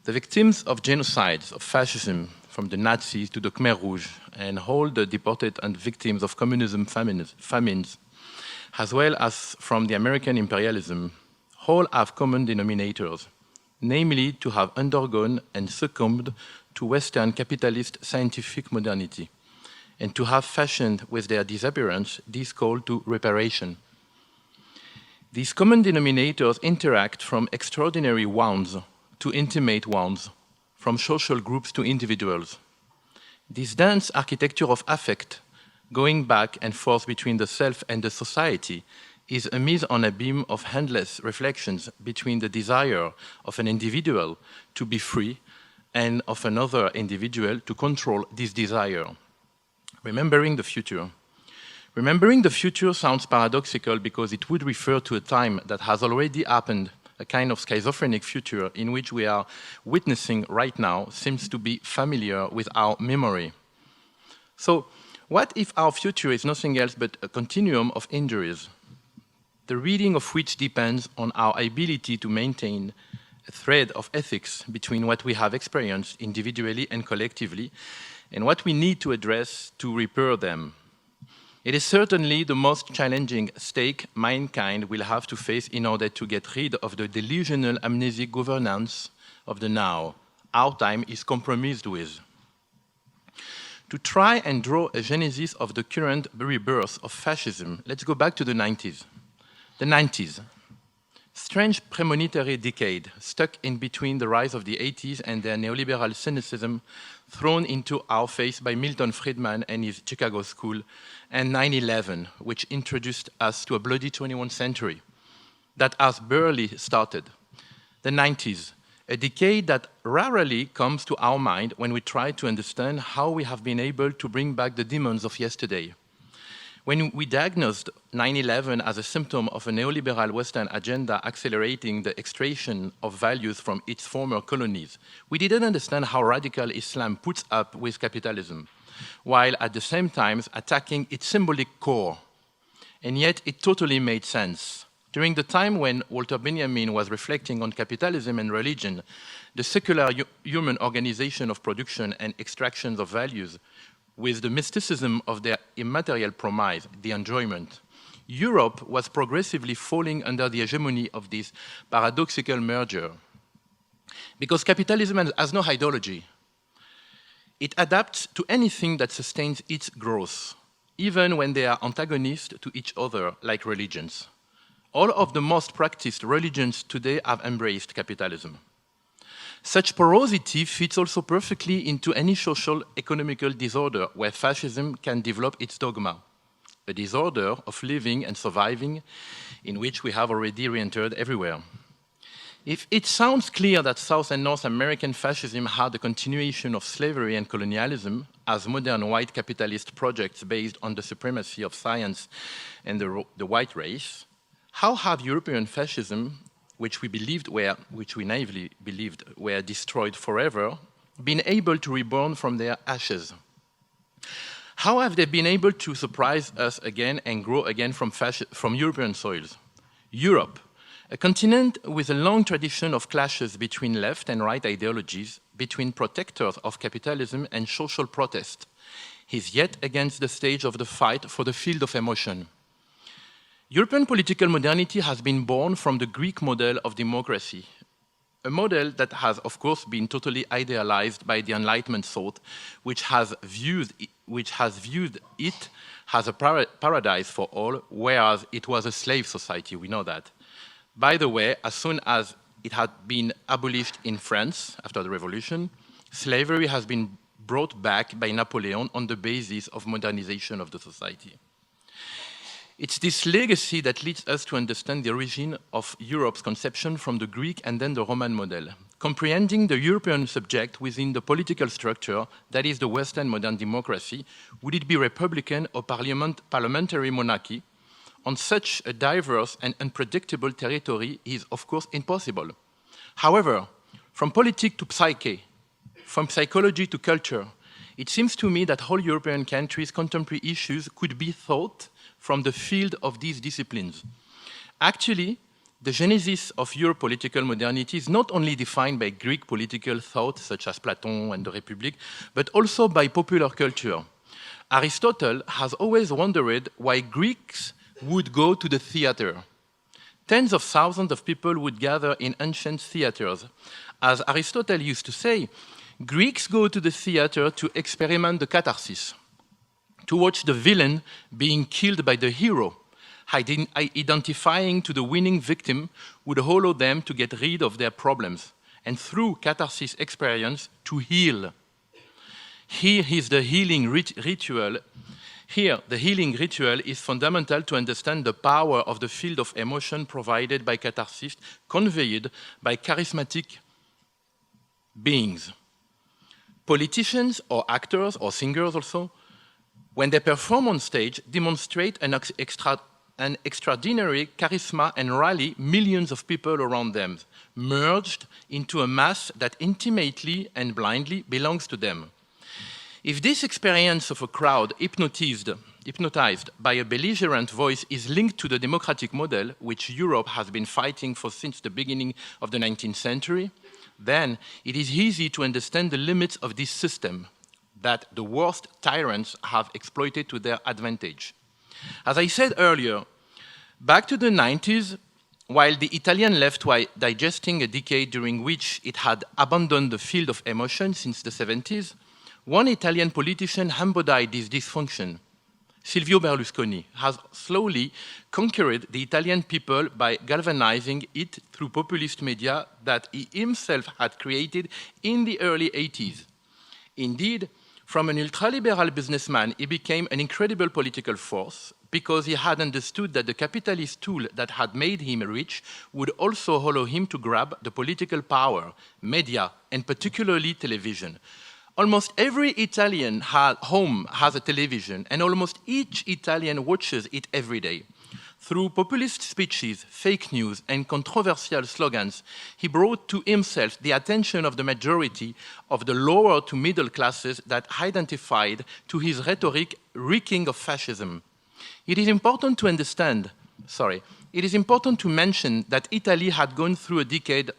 The victims of genocides, of fascism, from the Nazis to the Khmer Rouge, and all the deported and victims of communism famines, as well as from the American imperialism, all have common denominators, namely to have undergone and succumbed to Western capitalist scientific modernity, and to have fashioned with their disappearance this call to reparation. These common denominators interact from extraordinary wounds to intimate wounds, from social groups to individuals. This dense architecture of affect, going back and forth between the self and the society, is a mise on a beam of endless reflections between the desire of an individual to be free and of another individual to control this desire. Remembering the future. Remembering the future sounds paradoxical because it would refer to a time that has already happened. A kind of schizophrenic future in which we are witnessing right now seems to be familiar with our memory. So, what if our future is nothing else but a continuum of injuries, the reading of which depends on our ability to maintain a thread of ethics between what we have experienced individually and collectively and what we need to address to repair them? It is certainly the most challenging stake mankind will have to face in order to get rid of the delusional amnesic governance of the now our time is compromised with. To try and draw a genesis of the current rebirth of fascism, let's go back to the 90s. The 90s. Strange premonitory decade, stuck in between the rise of the 80s and their neoliberal cynicism thrown into our face by Milton Friedman and his Chicago School, and 9/11, which introduced us to a bloody 21st century that has barely started. The 90s, a decade that rarely comes to our mind when we try to understand how we have been able to bring back the demons of yesterday. When we diagnosed 9/11 as a symptom of a neoliberal Western agenda accelerating the extraction of values from its former colonies, we didn't understand how radical Islam puts up with capitalism, while at the same time attacking its symbolic core. And yet it totally made sense. During the time when Walter Benjamin was reflecting on capitalism and religion, the secular human organization of production and extractions of values, with the mysticism of their immaterial promise, the enjoyment, Europe was progressively falling under the hegemony of this paradoxical merger. Because capitalism has no ideology. It adapts to anything that sustains its growth, even when they are antagonists to each other, like religions. All of the most practiced religions today have embraced capitalism. Such porosity fits also perfectly into any social economical disorder where fascism can develop its dogma, a disorder of living and surviving in which we have already re-entered everywhere. If it sounds clear that South and North American fascism had a continuation of slavery and colonialism as modern white capitalist projects based on the supremacy of science and the white race, how have European fascism, which we naively believed were destroyed forever, been able to reborn from their ashes? How have they been able to surprise us again and grow again from European soils? Europe, a continent with a long tradition of clashes between left and right ideologies, between protectors of capitalism and social protest, is yet against the stage of the fight for the field of emotion. European political modernity has been born from the Greek model of democracy, a model that has, of course, been totally idealized by the Enlightenment thought, which has viewed it as a paradise for all, whereas it was a slave society, we know that. By the way, as soon as it had been abolished in France after the revolution, slavery has been brought back by Napoleon on the basis of modernization of the society. It's this legacy that leads us to understand the origin of Europe's conception from the Greek and then the Roman model, comprehending the European subject within the political structure that is the Western modern democracy. Would it be republican or parliamentary monarchy? On such a diverse and unpredictable territory is, of course, impossible. However, from politics to psyche, from psychology to culture, it seems to me that all European countries' contemporary issues could be thought from the field of these disciplines. Actually, the genesis of Europe's political modernity is not only defined by Greek political thought, such as Plato and the Republic, but also by popular culture. Aristotle has always wondered why Greeks would go to the theater. Tens of thousands of people would gather in ancient theaters. As Aristotle used to say, Greeks go to the theater to experiment the catharsis, to watch the villain being killed by the hero, identifying to the winning victim would allow them to get rid of their problems, and through catharsis experience, to heal. Here is the healing ritual. Here, the healing ritual is fundamental to understand the power of the field of emotion provided by catharsis, conveyed by charismatic beings. Politicians or actors or singers also, when they perform on stage, demonstrate an extraordinary charisma and rally millions of people around them, merged into a mass that intimately and blindly belongs to them. If this experience of a crowd hypnotized by a belligerent voice is linked to the democratic model which Europe has been fighting for since the beginning of the 19th century, then it is easy to understand the limits of this system that the worst tyrants have exploited to their advantage. As I said earlier, back to the 90s, while the Italian left was digesting a decade during which it had abandoned the field of emotion since the 70s, one Italian politician embodied this dysfunction. Silvio Berlusconi has slowly conquered the Italian people by galvanizing it through populist media that he himself had created in the early 80s. Indeed, from an ultraliberal businessman, he became an incredible political force because he had understood that the capitalist tool that had made him rich would also allow him to grab the political power, media, and particularly television. Almost every Italian home has a television, and almost each Italian watches it every day. Through populist speeches, fake news, and controversial slogans, he brought to himself the attention of the majority of the lower to middle classes that identified to his rhetoric reeking of fascism. It is important to mention that Italy had gone through a decade,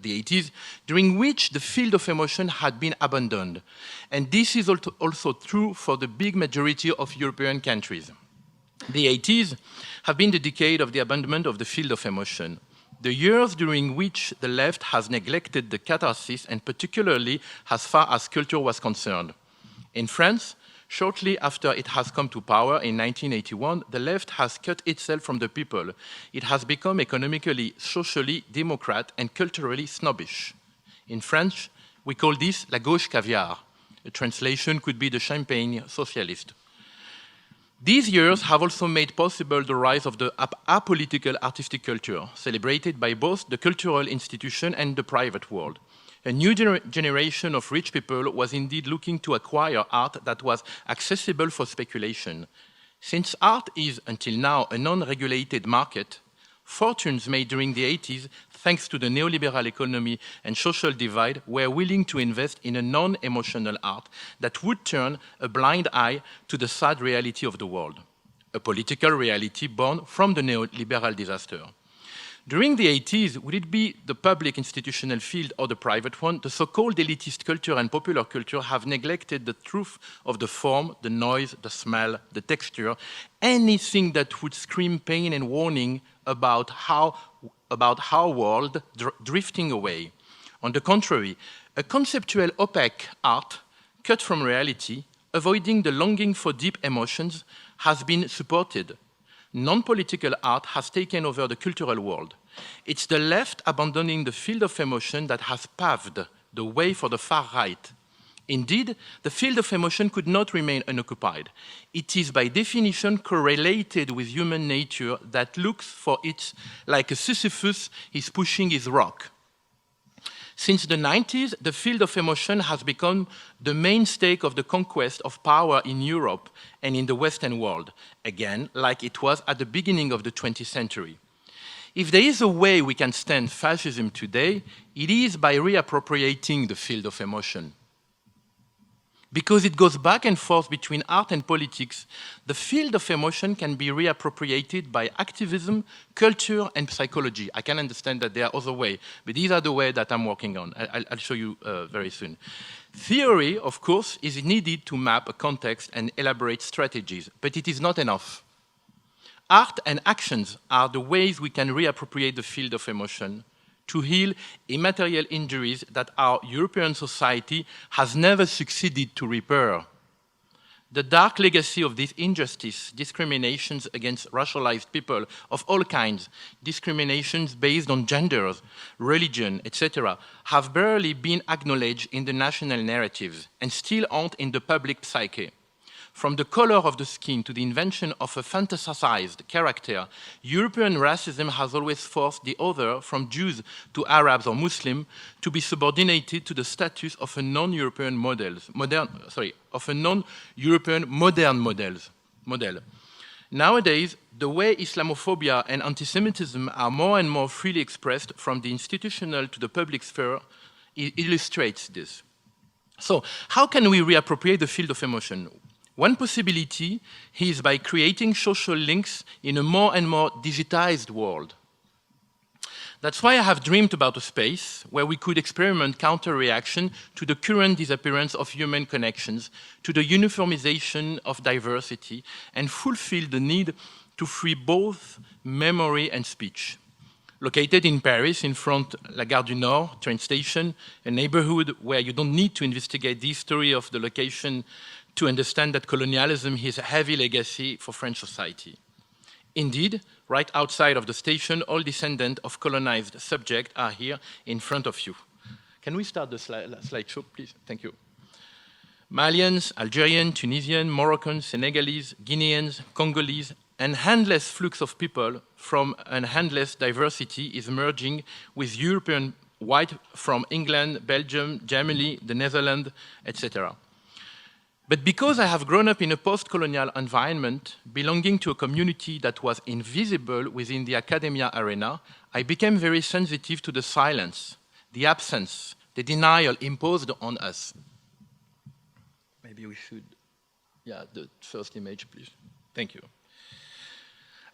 the 80s, during which the field of emotion had been abandoned. And this is also true for the big majority of European countries. The 80s have been the decade of the abandonment of the field of emotion, the years during which the left has neglected the catharsis, and particularly as far as culture was concerned. In France, shortly after it has come to power in 1981, the left has cut itself from the people. It has become economically, socially democrat and culturally snobbish. In French, we call this la gauche caviar. A translation could be the champagne socialist. These years have also made possible the rise of the apolitical artistic culture, celebrated by both the cultural institution and the private world. A new generation of rich people was indeed looking to acquire art that was accessible for speculation. Since art is, until now, a non-regulated market, fortunes made during the 80s, thanks to the neoliberal economy and social divide, were willing to invest in a non-emotional art that would turn a blind eye to the sad reality of the world, a political reality born from the neoliberal disaster. During the 80s, would it be the public institutional field or the private one, the so-called elitist culture and popular culture have neglected the truth of the form, the noise, the smell, the texture, anything that would scream pain and warning about our world drifting away. On the contrary, a conceptual opaque art, cut from reality, avoiding the longing for deep emotions, has been supported. Non-political art has taken over the cultural world. It's the left abandoning the field of emotion that has paved the way for the far right. Indeed, the field of emotion could not remain unoccupied. It is by definition correlated with human nature that looks for it like a Sisyphus is pushing his rock. Since the 90s, the field of emotion has become the mainstay of the conquest of power in Europe and in the Western world, again, like it was at the beginning of the 20th century. If there is a way we can stand fascism today, it is by reappropriating the field of emotion. Because it goes back and forth between art and politics, the field of emotion can be reappropriated by activism, culture, and psychology. I can understand that there are other ways, but these are the ways that I'm working on. I'll show you very soon. Theory, of course, is needed to map a context and elaborate strategies, but it is not enough. Art and actions are the ways we can reappropriate the field of emotion to heal immaterial injuries that our European society has never succeeded to repair. The dark legacy of this injustice, discriminations against racialized people of all kinds, discriminations based on genders, religion, etc., have barely been acknowledged in the national narratives and still aren't in the public psyche. from the color of the skin to the invention of a fantasized character, European racism has always forced the other, from Jews to Arabs or Muslim, to be subordinated to the status of a non-European model. Nowadays, the way Islamophobia and anti-Semitism are more and more freely expressed from the institutional to the public sphere illustrates this. So, how can we reappropriate the field of emotion? One possibility is by creating social links in a more and more digitized world. That's why I have dreamed about a space where we could experiment counter-reaction to the current disappearance of human connections, to the uniformization of diversity, and fulfill the need to free both memory and speech. Located in Paris, in front La Gare du Nord train station, a neighborhood where you don't need to investigate the history of the location to understand that colonialism is a heavy legacy for French society. Indeed, right outside of the station, all descendants of colonized subjects are here in front of you. Can we start the slideshow, please? Thank you. Malians, Algerians, Tunisians, Moroccans, Senegalese, Guineans, Congolese, an endless flux of people from an endless diversity is merging with European white from England, Belgium, Germany, the Netherlands, etc. But because I have grown up in a post-colonial environment, belonging to a community that was invisible within the academia arena, I became very sensitive to the silence, the absence, the denial imposed on us. Maybe we should, the first image, please. Thank you.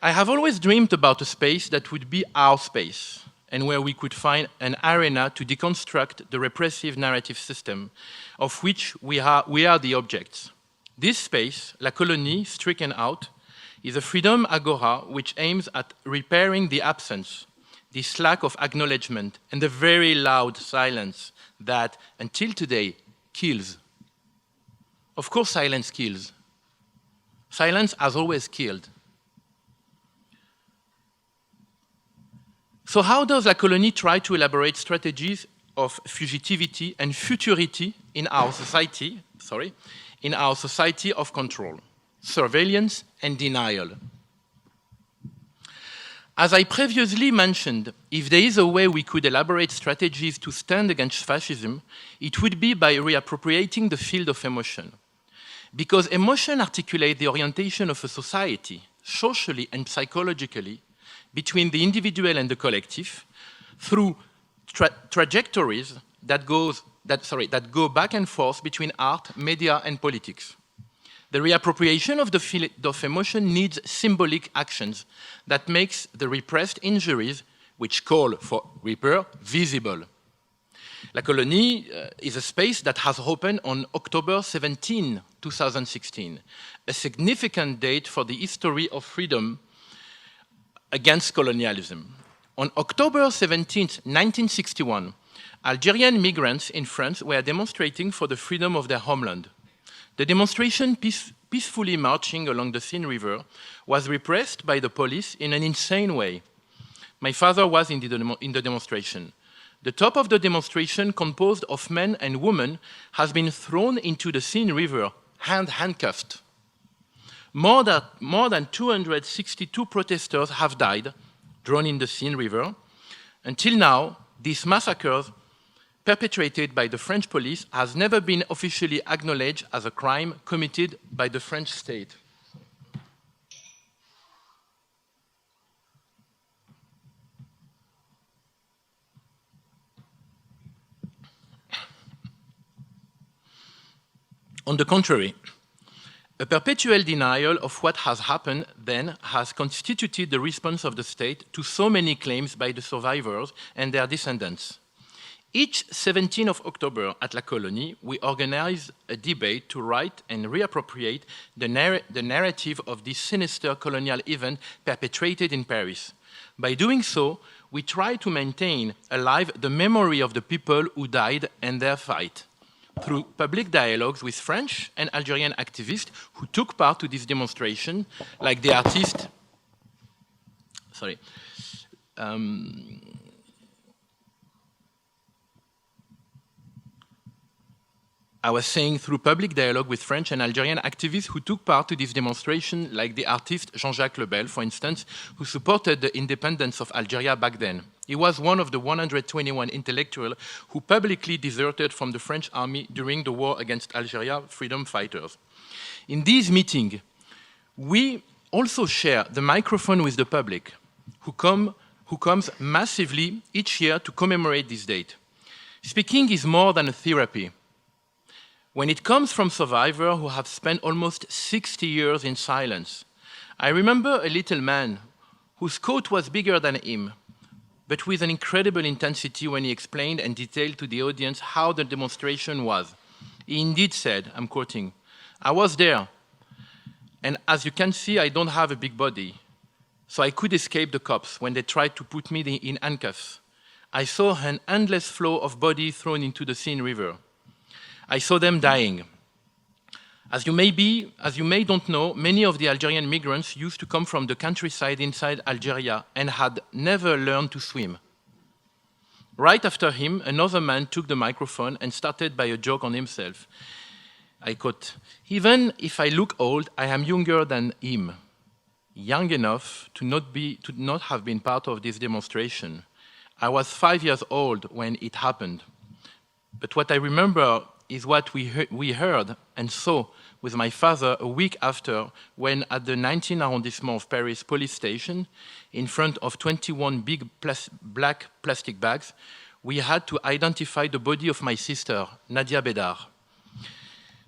I have always dreamed about a space that would be our space, and where we could find an arena to deconstruct the repressive narrative system of which we are the objects. This space, La Colonie, stricken out, is a freedom agora which aims at repairing the absence, this lack of acknowledgement, and the very loud silence that, until today, kills. Of course, silence kills. Silence has always killed. So how does La Colonie try to elaborate strategies of fugitivity and futurity in our society, of control, surveillance, and denial? As I previously mentioned, if there is a way we could elaborate strategies to stand against fascism, it would be by reappropriating the field of emotion. Because emotion articulates the orientation of a society, socially and psychologically, between the individual and the collective, through trajectories that go back and forth between art, media, and politics. The reappropriation of the field of emotion needs symbolic actions that makes the repressed injuries, which call for repair, visible. La Colonie is a space that has opened on October 17, 2016, a significant date for the history of freedom against colonialism. On October 17, 1961, Algerian migrants in France were demonstrating for the freedom of their homeland. The demonstration, peacefully marching along the Seine River, was repressed by the police in an insane way. My father was in the demonstration. The top of the demonstration, composed of men and women, has been thrown into the Seine River, handcuffed. More than 262 protesters have died, drowned in the Seine River. Until now, these massacres perpetrated by the French police has never been officially acknowledged as a crime committed by the French state. On the contrary, a perpetual denial of what has happened then has constituted the response of the state to so many claims by the survivors and their descendants. Each 17th of October at La Colonie, we organize a debate to write and reappropriate the narrative of this sinister colonial event perpetrated in Paris. By doing so, we try to maintain alive the memory of the people who died and their fight, through public dialogues with French and Algerian activists who took part to this demonstration, like the artist, I was saying through public dialogue with French and Algerian activists who took part to this demonstration, like the artist Jean-Jacques Lebel, for instance, who supported the independence of Algeria back then. He was one of the 121 intellectuals who publicly deserted from the French army during the war against Algeria freedom fighters. In these meetings, we also share the microphone with the public, who comes massively each year to commemorate this date. Speaking is more than a therapy. When it comes from survivors who have spent almost 60 years in silence, I remember a little man whose coat was bigger than him, but with an incredible intensity when he explained and detailed to the audience how the demonstration was. He indeed said, I'm quoting, "I was there, and as you can see, I don't have a big body, so I could escape the cops when they tried to put me in handcuffs. I saw an endless flow of bodies thrown into the Seine River. I saw them dying. As you may don't know, many of the Algerian migrants used to come from the countryside inside Algeria and had never learned to swim." Right after him, another man took the microphone and started by a joke on himself. I quote, "Even if I look old, I am younger than him. Young enough to not have been part of this demonstration. I was 5 years old when it happened. But what I remember is what we heard and saw with my father a week after, when at the 19th arrondissement of Paris police station, in front of 21 big black plastic bags, we had to identify the body of my sister, Nadia Bedar,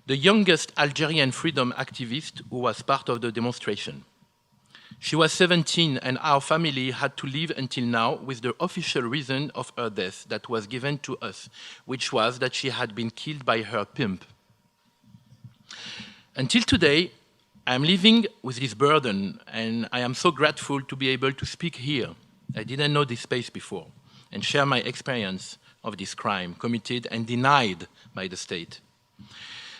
the youngest Algerian freedom activist who was part of the demonstration. She was 17, and our family had to live until now with the official reason of her death that was given to us, which was that she had been killed by her pimp. Until today, I am living with this burden, and I am so grateful to be able to speak here. I didn't know this space before, and share my experience of this crime committed and denied by the state.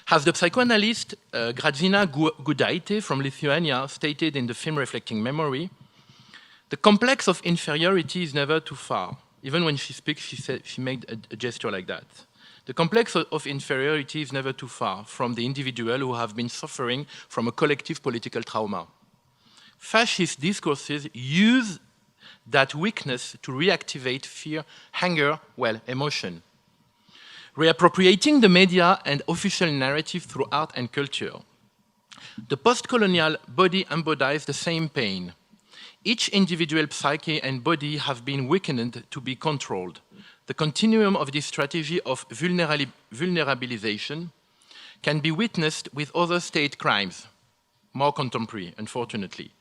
As the psychoanalyst Grażyna Gudaite from Lithuania stated in the film Reflecting Memory, the complex of inferiority is never too far. Even when she speaks, she made a gesture like that. The complex of inferiority is never too far from the individual who have been suffering from a collective political trauma. Fascist discourses use that weakness to reactivate fear, anger, emotion. Reappropriating the media and official narrative through art and culture. The post-colonial body embodies the same pain. Each individual psyche and body have been weakened to be controlled. The continuum of this strategy of vulnerabilization can be witnessed with other state crimes, more contemporary, unfortunately.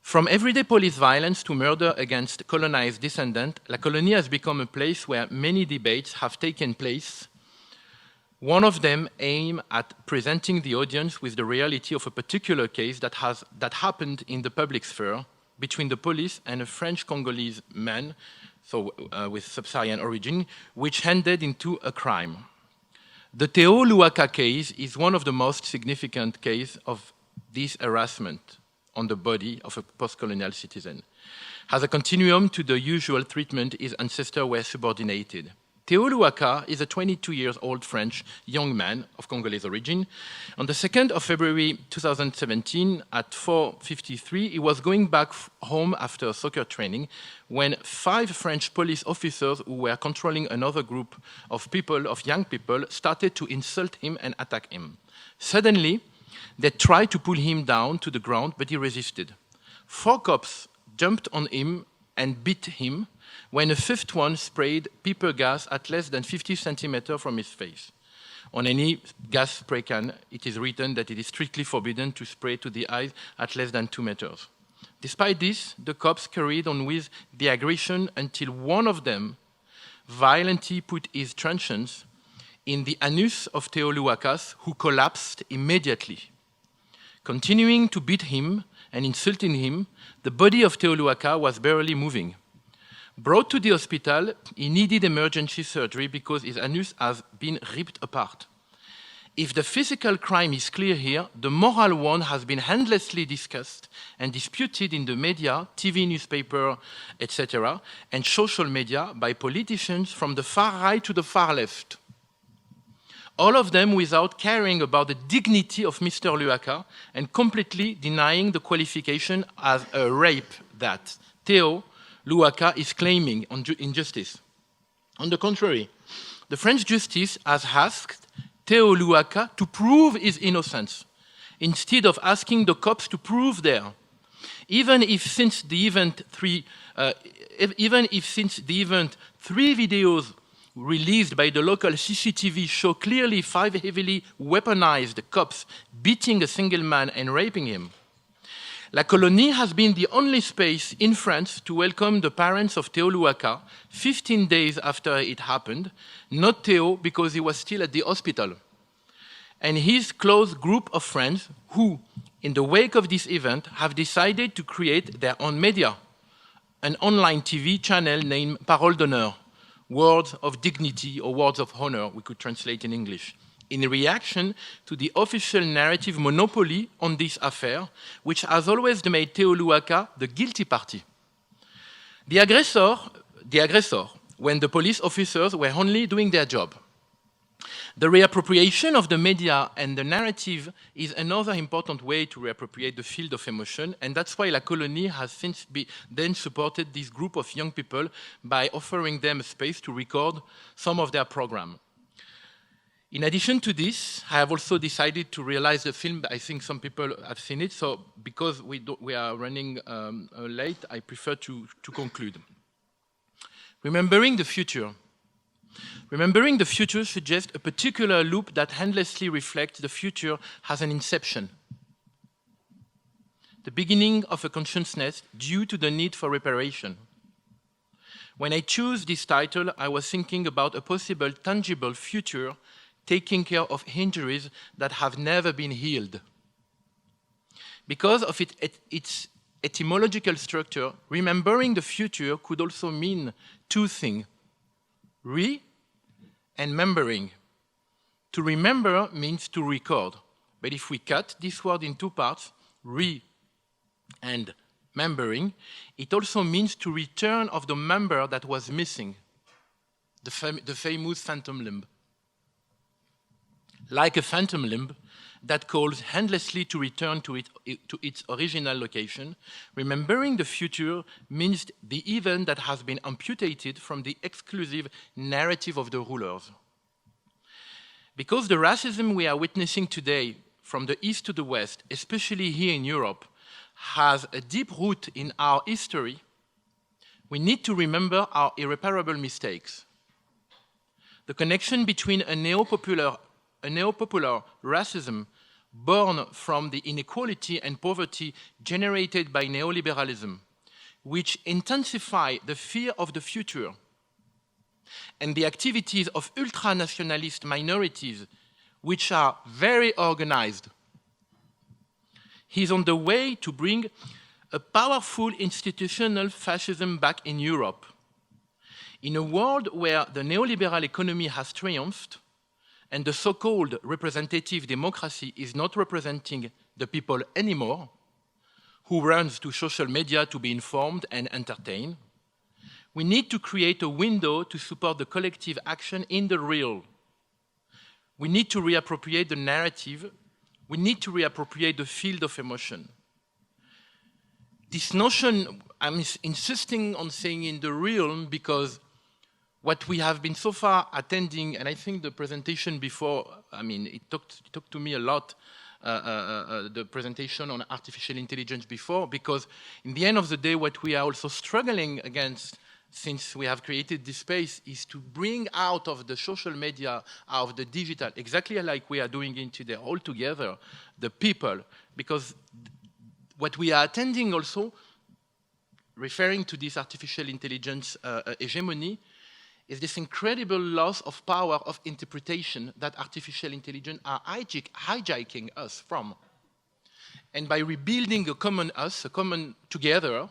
From everyday police violence to murder against colonized descendants, La Colonie has become a place where many debates have taken place. One of them aimed at presenting the audience with the reality of a particular case that happened in the public sphere between the police and a French-Congolese man, with sub-Saharan origin, which ended into a crime. The Théo Louaka case is one of the most significant cases of this harassment on the body of a post-colonial citizen. As a continuum to the usual treatment, his ancestors were subordinated. Théo Louaka is a 22-year-old French young man of Congolese origin. On the 2nd of February 2017, at 4:53, he was going back home after soccer training when 5 French police officers who were controlling another group of young people, started to insult him and attack him. Suddenly, they tried to pull him down to the ground, but he resisted. 4 cops jumped on him and beat him, when a 5th one sprayed pepper gas at less than 50 centimeters from his face. On any gas spray can, it is written that it is strictly forbidden to spray to the eyes at less than 2 meters. Despite this, the cops carried on with the aggression until one of them violently put his truncheons in the anus of Théo Louaka, who collapsed immediately. Continuing to beat him and insulting him, the body of Théo Louaka was barely moving. Brought to the hospital, he needed emergency surgery because his anus has been ripped apart. If the physical crime is clear here, the moral one has been endlessly discussed and disputed in the media, TV, newspaper, etc., and social media by politicians from the far right to the far left. all of them without caring about the dignity of Mr. Luaka and completely denying the qualification as a rape that Theo Luaka is claiming on injustice. On the contrary, the French justice has asked Theo Luaka to prove his innocence instead of asking the cops to prove theirs. Even if since the event three videos released by the local CCTV show clearly 5 heavily weaponized cops beating a single man and raping him. La Colonie has been the only space in France to welcome the parents of Theo Luaka 15 days after it happened, not Theo because he was still at the hospital, and his close group of friends who, in the wake of this event, have decided to create their own media, an online TV channel named Parole d'honneur, words of dignity or words of honor, we could translate in English, in reaction to the official narrative monopoly on this affair, which has always made Theo Luaka the guilty party. The aggressor, when the police officers were only doing their job. The reappropriation of the media and the narrative is another important way to reappropriate the field of emotion, and that's why La Colonie has since then supported this group of young people by offering them a space to record some of their program. In addition to this, I have also decided to realize the film. I think some people have seen it, so because we are running late, I prefer to conclude. Remembering the future. Remembering the future suggests a particular loop that endlessly reflects the future as an inception, the beginning of a consciousness due to the need for reparation. When I chose this title, I was thinking about a possible tangible future taking care of injuries that have never been healed. Because of its etymological structure, remembering the future could also mean two things. And membering. To remember means to record. But if we cut this word in two parts, and membering, it also means to return of the member that was missing, the famous phantom limb. Like a phantom limb that calls endlessly to return to its original location, remembering the future means the event that has been amputated from the exclusive narrative of the rulers. Because the racism we are witnessing today from the east to the west, especially here in Europe, has a deep root in our history, we need to remember our irreparable mistakes. The connection between a neo-popular racism born from the inequality and poverty generated by neoliberalism, which intensify the fear of the future, and the activities of ultranationalist minorities, which are very organized, is on the way to bring a powerful institutional fascism back in Europe. In a world where the neoliberal economy has triumphed, and the so-called representative democracy is not representing the people anymore, who runs to social media to be informed and entertained, we need to create a window to support the collective action in the real. We need to reappropriate the narrative. We need to reappropriate the field of emotion. This notion, I'm insisting on saying in the realm because what we have been so far attending, and I think the presentation before, it talked to me a lot, the presentation on artificial intelligence before, because in the end of the day, what we are also struggling against since we have created this space is to bring out of the social media, out of the digital, exactly like we are doing in today, all together, the people, because what we are attending also, referring to this artificial intelligence hegemony, is this incredible loss of power of interpretation that artificial intelligence are hijacking us from. And by rebuilding a common us, a common together,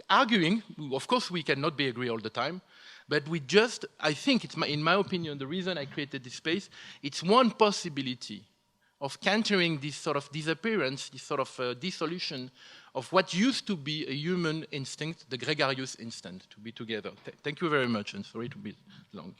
arguing, of course we cannot be agree all the time, but we just, I think, in my opinion, the reason I created this space, it's one possibility of countering this sort of disappearance, this sort of dissolution of what used to be a human instinct, the gregarious instinct, to be together. Thank you very much, and sorry to be long.